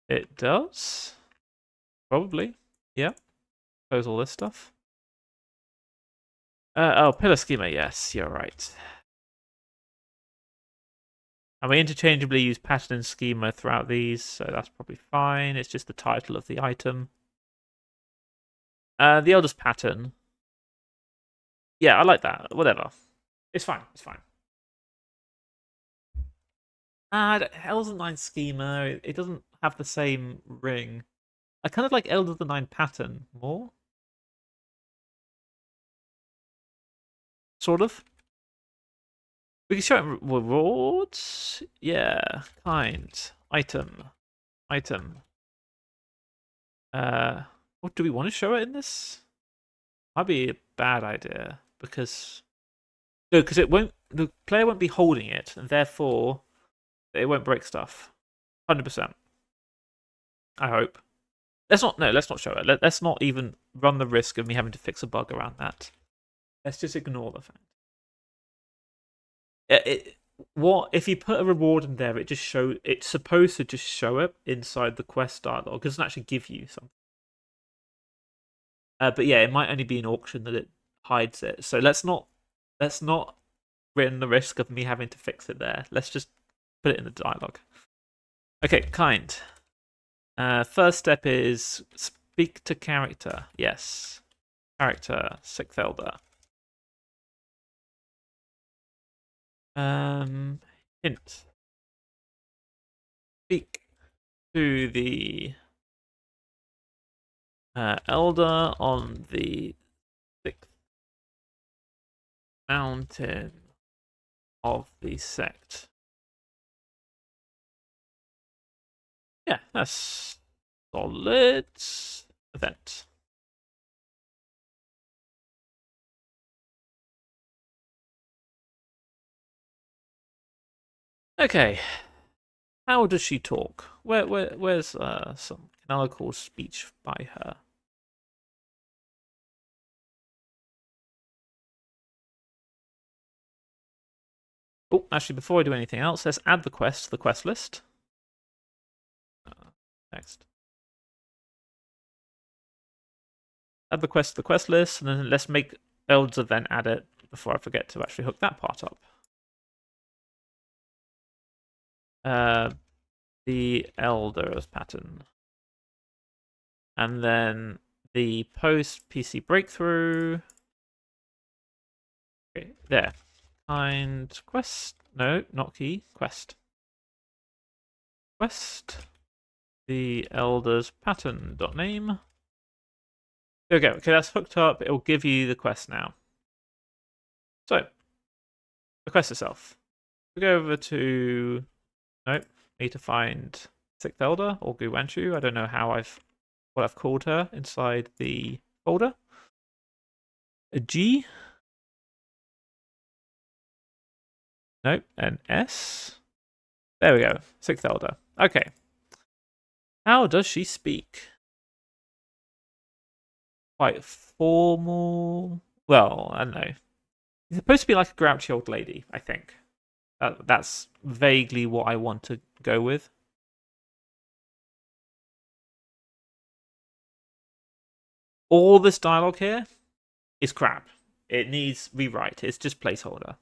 it does? Probably. Yeah. Close all this stuff. Oh, pillar schema, yes, you're right. And we interchangeably use pattern and schema throughout these, so that's probably fine. It's just the title of the item. The eldest pattern. Yeah, I like that. Whatever. It's fine. It's fine. Elder the Nine schema, it doesn't have the same ring. I kind of like Elder the Nine pattern more. Sort of. We can show it rewards. Yeah, kind. Item. What do we want to show it in this? Might be a bad idea because No, because it won't. The player won't be holding it, and therefore it won't break stuff. 100%. I hope. Let's not show it. Let's not even run the risk of me having to fix a bug around that. Let's just ignore the fact. What if you put a reward in there? It's supposed to just show it inside the quest dialogue. It doesn't actually give you something. But yeah, it might only be an auction that it hides it. So let's not run the risk of me having to fix it there. Let's just put it in the dialogue. Okay, kind. First step is speak to character. Yes. Character, Sixth Elder. Hint. Speak to the elder on the 6th mountain of the sect. Yeah, that's solid. Event. Okay. How does she talk? Where's some canonical speech by her? Oh, actually, before I do anything else, let's add the quest to the quest list. Next. Add the quest to the quest list, and then let's make Eld's event add it before I forget to actually hook that part up. The Elder's pattern. And then the post PC breakthrough. Okay, there. Kind quest. No, not key. Quest. Quest. The Elder's pattern dot name. There we go. Okay, that's hooked up. It will give you the quest now. So, the quest itself. We go over to. Nope. Need to find Sixth Elder or Guwanshu. I don't know what I've called her inside the folder. A G. Nope. An S. There we go. Sixth Elder. Okay. How does she speak? Quite formal. Well, I don't know. It's supposed to be like a grouchy old lady, I think. That's vaguely what I want to go with. All this dialogue here is crap. It needs rewrite. It's just placeholder.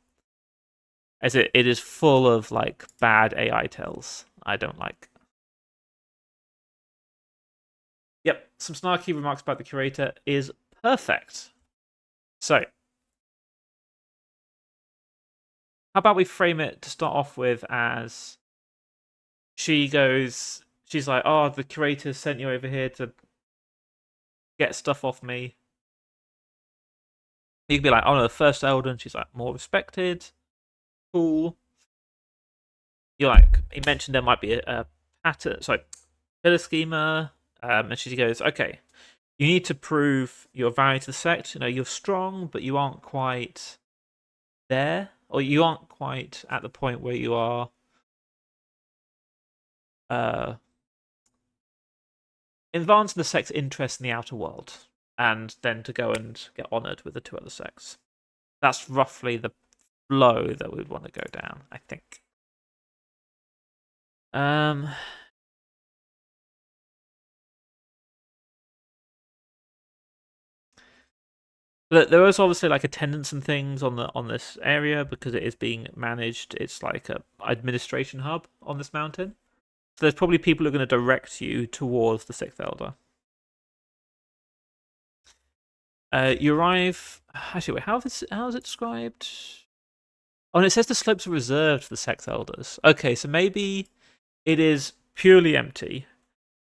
As it is full of like bad AI tells I don't like. Yep, some snarky remarks about the curator is perfect. So, how about we frame it to start off with as she's like, oh, the curator sent you over here to get stuff off me. You could be like, oh no, the first Elden, she's like more respected. Cool. You're like, he mentioned there might be a pattern, sorry, pillar schema. And she goes, okay, you need to prove your value to the sect. You know, you're strong, but you aren't quite there, or you aren't quite at the point where you are advancing the sect's interest in the outer world, and then to go and get honored with the 2 other sects. That's roughly the flow that we'd want to go down, I think. There is obviously like attendance and things on this area because it is being managed. It's like a administration hub on this mountain. So there's probably people who are going to direct you towards the 6th Elder. You arrive. Actually, wait, how is it described? Oh, and it says the slopes are reserved for the 6th Elders. Okay, so maybe it is purely empty,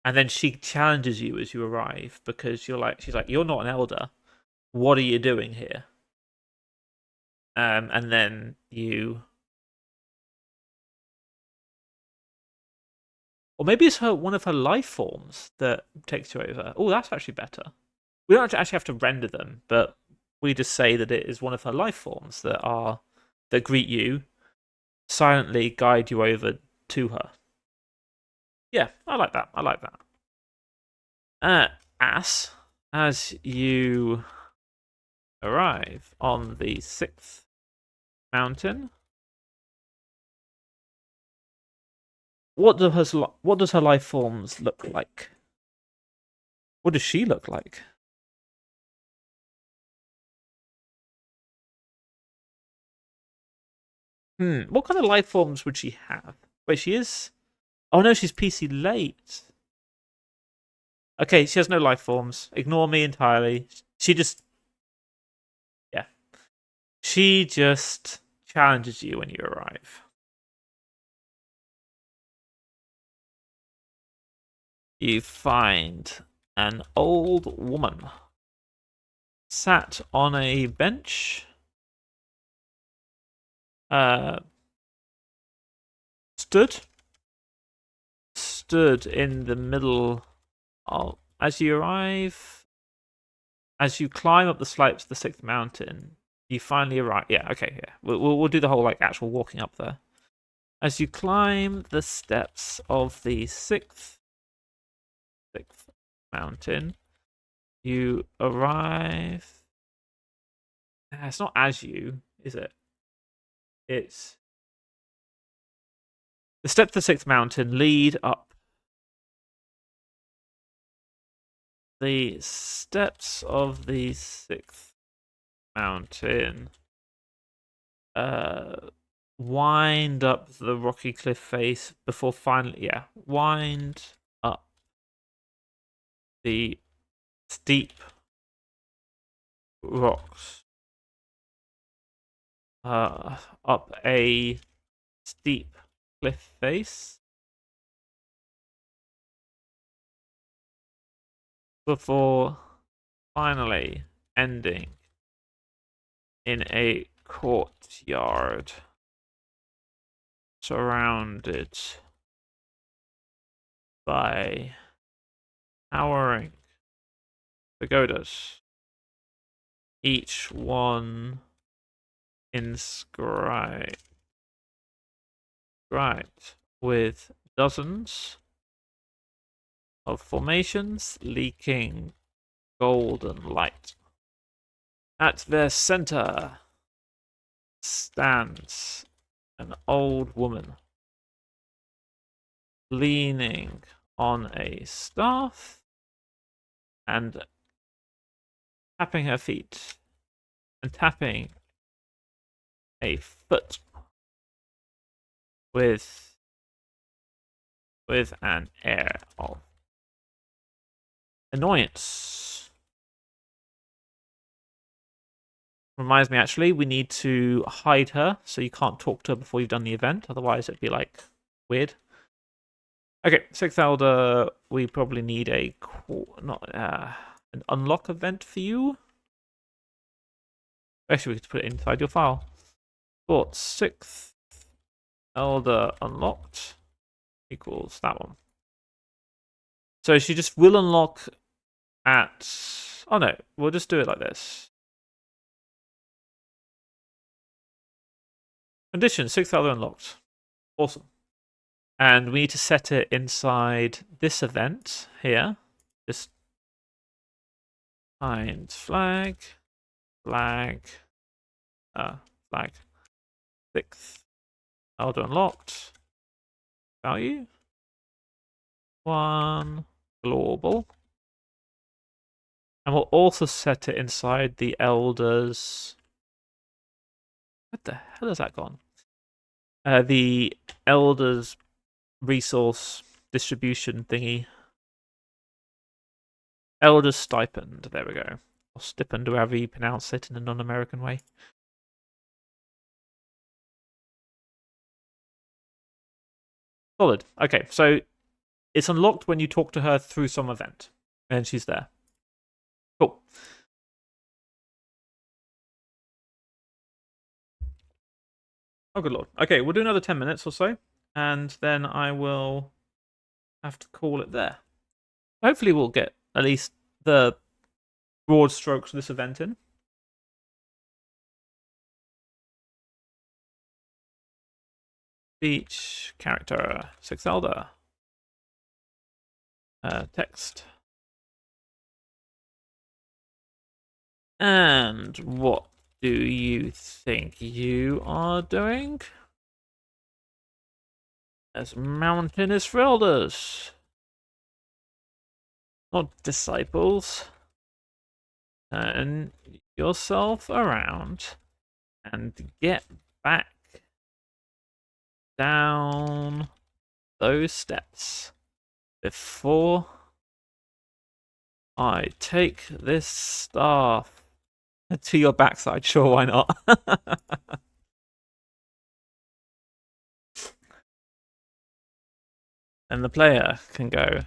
and then she challenges you as you arrive because she's like, you're not an elder. What are you doing here? And then you, or maybe it's one of her life forms that takes you over. Oh, that's actually better. We don't actually have to render them, but we just say that it is one of her life forms that are that greet you silently guide you over to her. Yeah, I like that. I like that. As you arrive on the 6th mountain, what does her life forms look like? What does she look like? What kind of life forms would she have? Wait, she is. Oh no, she's PC late. Okay, she has no life forms. Ignore me entirely. She just. Yeah. She just challenges you when you arrive. You find an old woman sat on a bench. Stood in the middle of. As you arrive, as you climb up the slopes of the 6th mountain, you finally arrive. Yeah, okay, yeah. We'll do the whole like actual walking up there. As you climb the steps of the sixth mountain, you arrive. It's not as you, is it? It's the steps of the 6th mountain lead up. The steps of the 6th mountain wind up the rocky cliff face before finally, wind up the steep rocks. Up a steep cliff face before finally ending in a courtyard surrounded by towering pagodas, each one inscribed with dozens of formations leaking golden light. At their center stands an old woman leaning on a staff and tapping her feet and tapping a foot with an air of annoyance. Reminds me, actually, we need to hide her so you can't talk to her before you've done the event. Otherwise, it'd be like weird. Okay, 6th Elder, we probably need an unlock event for you. Actually, we could put it inside your file. But 6th Elder unlocked equals that one. So she just will unlock at. Oh no, we'll just do it like this. Condition 6th Elder unlocked. Awesome. And we need to set it inside this event here. Just find flag. 6th Elder unlocked. Value 1 global. And we'll also set it inside the Elder's. What the hell has that gone? The Elder's resource distribution thingy. Elder's stipend. There we go. Or stipend, however you pronounce it in a non-American way. Solid. Okay, so it's unlocked when you talk to her through some event, and she's there. Cool. Oh, good lord. Okay, we'll do another 10 minutes or so, and then I will have to call it there. Hopefully we'll get at least the broad strokes of this event in. Speech, character, 6th Elder. Text. And what do you think you are doing? As mountainous for elders, not disciples. Turn yourself around and get back down those steps before I take this staff to your backside. Sure, why not? And the player can go,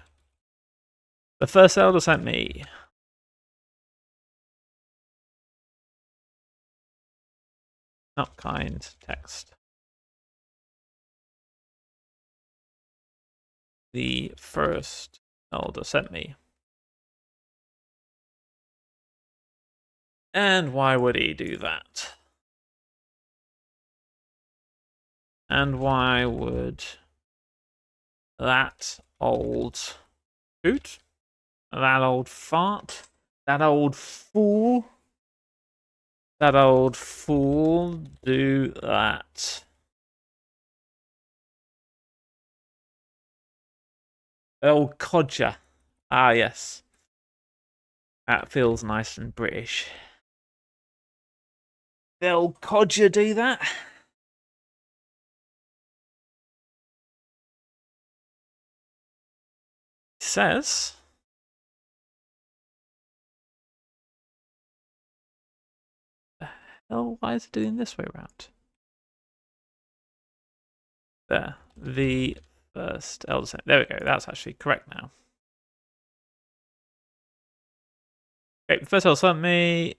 the first elder sent me. Not kind, text. The first elder sent me. And why would he do that? And why would that old hoot, that old fart, that old fool do that? Old codger. Ah, yes. That feels nice and British. The old codger do that? Says. The hell? Why is it doing this way around? There. The first elder sent. There we go. That's actually correct now. Okay, first elder sent me.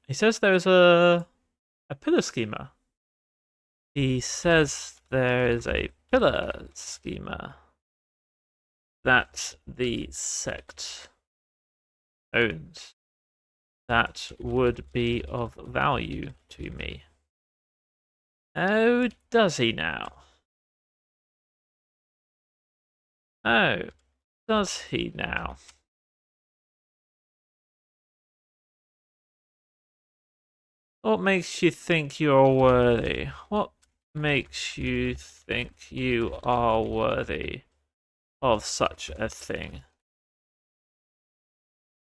He says there's a pillar schema. He says there is a pillar schema that the sect owns that would be of value to me. Oh, does he now? Oh, does he now? What makes you think you're worthy? What makes you think you are worthy of such a thing?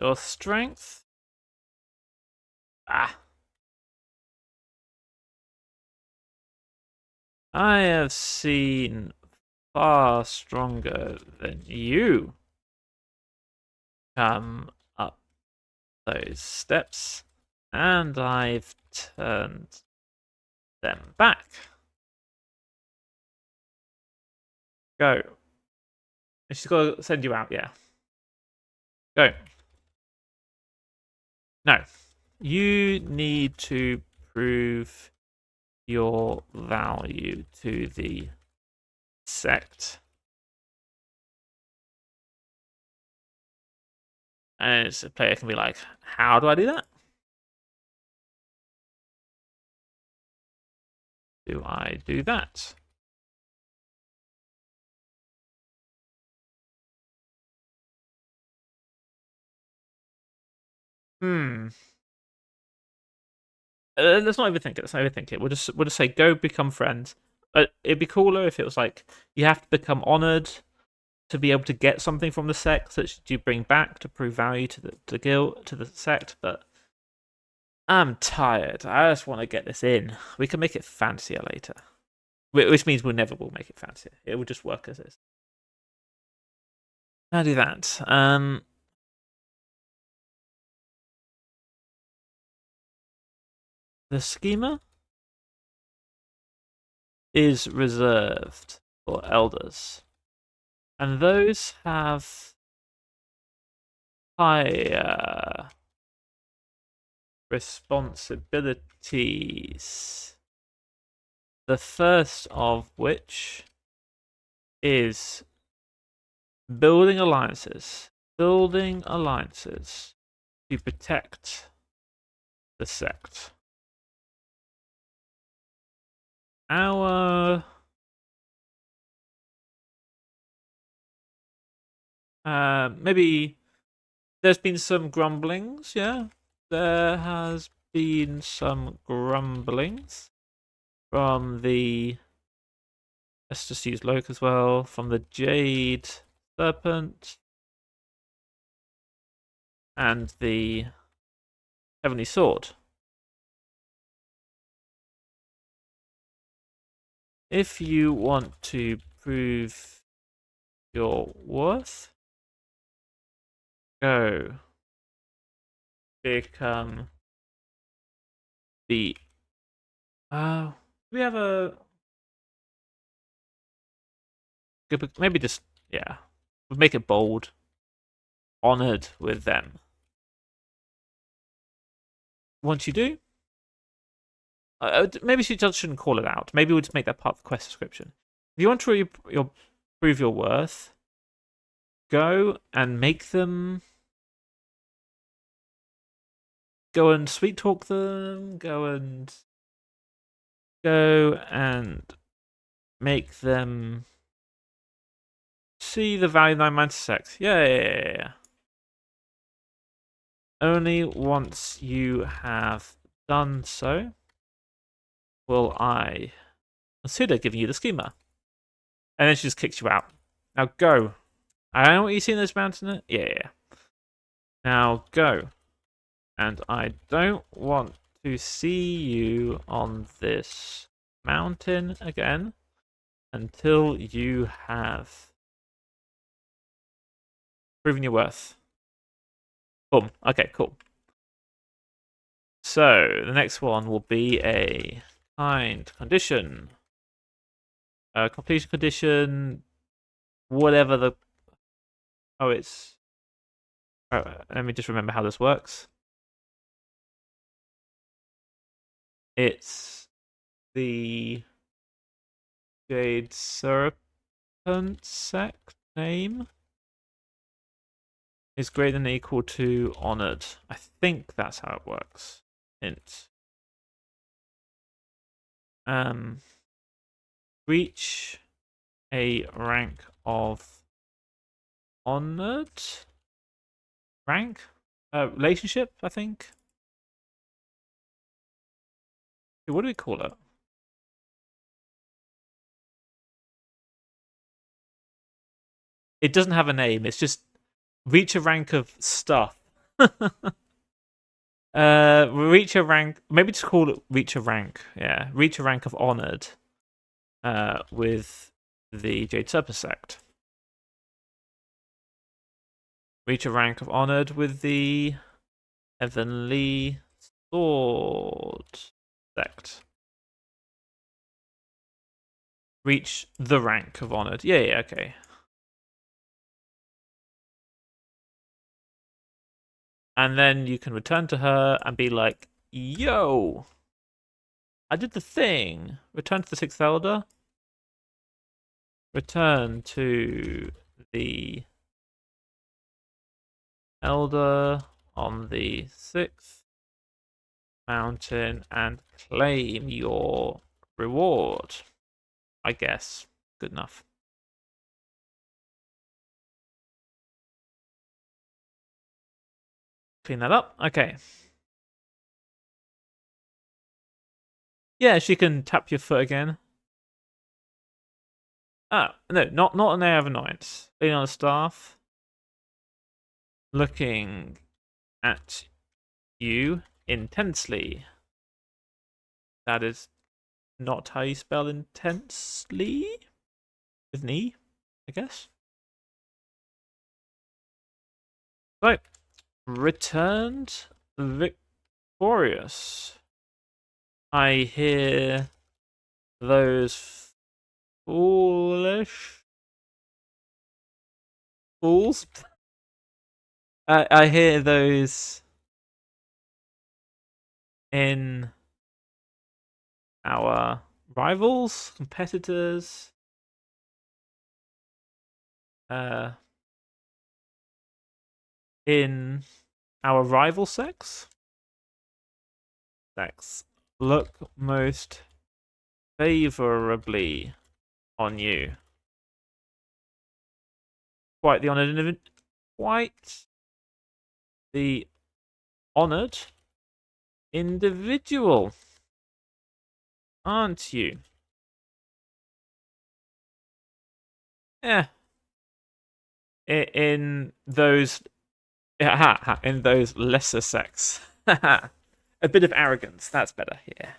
Your strength? Ah. I have seen far stronger than you come up those steps, and I've turned them back. Go. She's got to send you out, yeah. Go. No. You need to prove your value to the sect. And a player can be like, how do I do that? Do I do that? Let's not overthink it. Let's not overthink it. We'll just say go become friends. It'd be cooler if it was like you have to become honored to be able to get something from the sect that you bring back to prove value to the guild, to the sect. But I'm tired. I just want to get this in. We can make it fancier later, which means we never will make it fancier. It will just work as is. I'll do that. The schema is reserved for elders, and those have higher responsibilities. The first of which is building alliances to protect the sect. our maybe there's been some grumblings. Yeah, there has been some grumblings from the. Let's just use Loke as well. From the Jade Serpent and the Heavenly Sword. If you want to prove your worth, go become the. We have a. Maybe just, yeah. We'll make it bold. Honored with them. Once you do, maybe she just shouldn't call it out. Maybe we'll just make that part of the quest description. If you want to prove your worth, go and make them. Go and sweet talk them. Go and make them see the value of thy mantis sex. Yeah. Only once you have done so will I consider giving you the schema. And then she just kicks you out. Now go. I know what you see in this mountain. Yeah. Now go. And I don't want to see you on this mountain again until you have proven your worth. Boom. Okay, cool. So the next one will be a kind condition. Completion condition, whatever the. Oh, it's. Let me just remember how this works. It's the Jade Serpent sect name is greater than or equal to honored. I think that's how it works. Hint. Reach a rank of honored rank relationship, I think. What do we call it? It doesn't have a name. It's just reach a rank of stuff. Reach a rank. Maybe just call it reach a rank. Yeah, reach a rank of honored. With the Jade Serpent sect. Reach a rank of honored with the Heavenly Sword sect. Reach the rank of honored. Yeah, okay. And then you can return to her and be like, yo, I did the thing. Return to the 6th Elder. Return to the Elder on the 6th mountain and claim your reward. I guess. Good enough. Clean that up. Okay. Yeah, she can tap your foot again. Ah, no, not an air of annoyance. Leaning on the staff. Looking at you intensely. That is not how you spell intensely. With an E, I guess. So, returned victorious. I hear those foolish fools. I hear those in our rivals, competitors, in our rival sex look most favorably on you. Quite the honored individual, aren't you? Yeah. In those in those lesser sects. A bit of arrogance, that's better, yeah.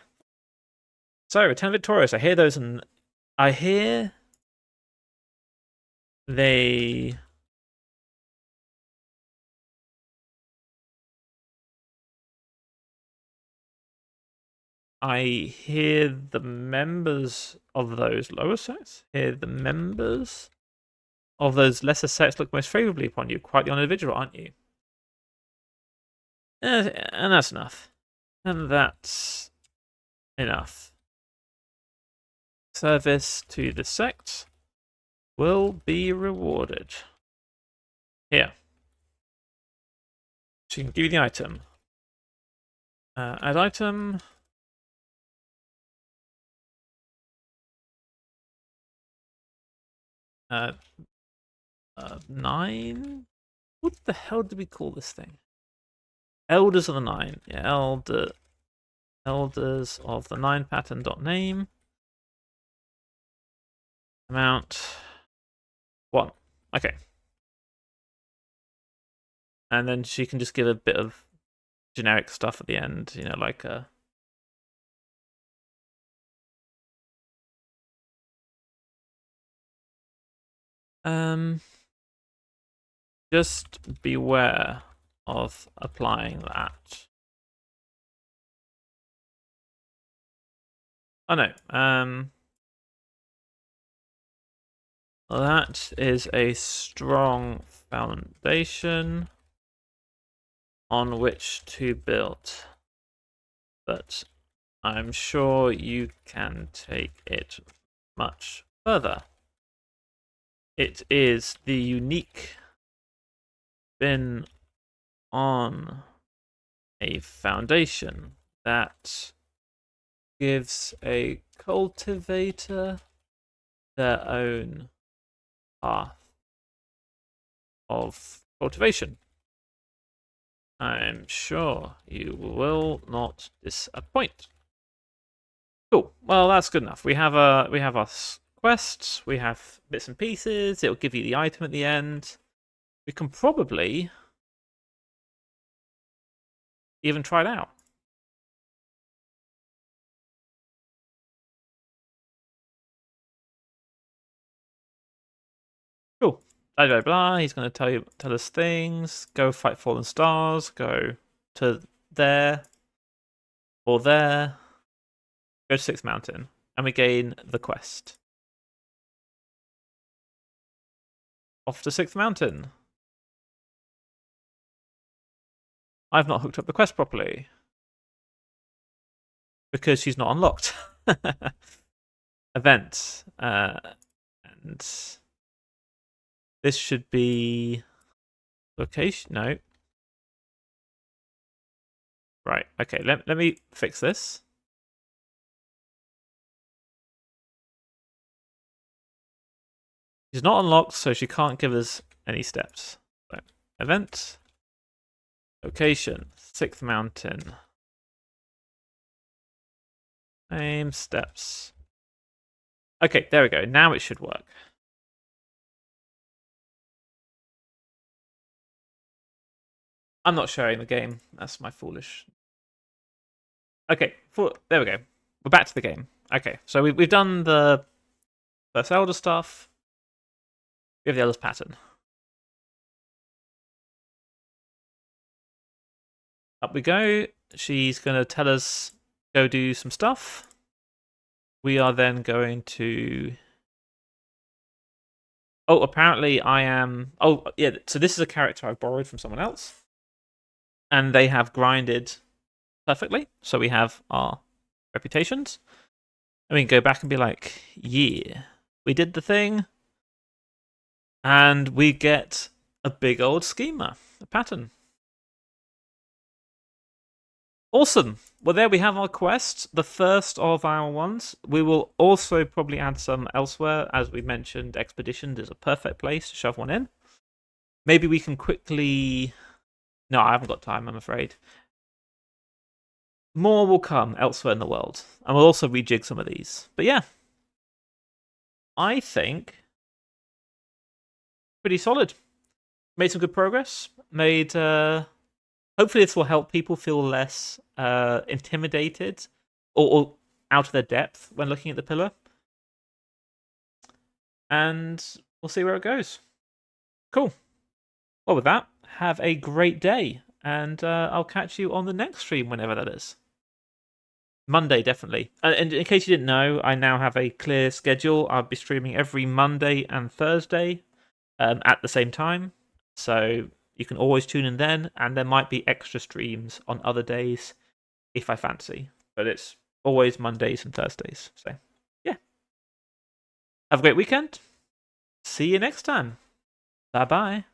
So, Return Victorious, I hear those, and I hear they... I hear the members of those lower sects, hear the members of those lesser sects look most favourably upon you. Quite the individual, aren't you? And that's enough. And that's enough. Service to the sect will be rewarded. Here. She can give you the item. Add item. Uh, 9? What the hell did we call this thing? Elders of the 9. Yeah, Elders of the 9 pattern.name. Amount 1. Okay. And then she can just give a bit of generic stuff at the end, you know, like just beware of applying that. Oh no, that is a strong foundation on which to build, but I'm sure you can take it much further. It is the unique spin on a foundation that gives a cultivator their own path of cultivation. I'm sure you will not disappoint. Cool. Well, that's good enough. We have our quests. We have bits and pieces. It'll give you the item at the end. We can probably even try it out. Cool. Blah blah blah. He's going to tell us things. Go fight fallen stars. Go to there or there. Go to Sixth Mountain, and we gain the quest. Off to Sixth Mountain. I've not hooked up the quest properly because she's not unlocked. Event, and this should be location. No. Right. Okay. Let me fix this. She's not unlocked, so she can't give us any steps. So, event, location, Sixth Mountain, name, steps. Okay, there we go. Now it should work. I'm not sharing the game. That's my foolish. Okay, there we go. We're back to the game. Okay, so we've done the first Elder stuff. We have the Elder's pattern. Up we go. She's going to tell us go do some stuff. We are then going to... Oh, apparently I am... Oh, yeah, so this is a character I've borrowed from someone else. And they have grinded perfectly. So we have our reputations. And we can go back and be like, yeah, we did the thing. And we get a big old schema, a pattern. Awesome. Well, there we have our quest, the first of our ones. We will also probably add some elsewhere. As we mentioned, Expeditions is a perfect place to shove one in. Maybe we can quickly... No, I haven't got time, I'm afraid. More will come elsewhere in the world. And we'll also rejig some of these. But yeah, I think pretty solid. Made some good progress. Made... Hopefully this will help people feel less intimidated or out of their depth when looking at the pillar. And we'll see where it goes. Cool. Well, with that, have a great day. And I'll catch you on the next stream, whenever that is. Monday, definitely. And in case you didn't know, I now have a clear schedule. I'll be streaming every Monday and Thursday at the same time. So you can always tune in then, and there might be extra streams on other days if I fancy. But it's always Mondays and Thursdays. So, yeah. Have a great weekend. See you next time. Bye-bye.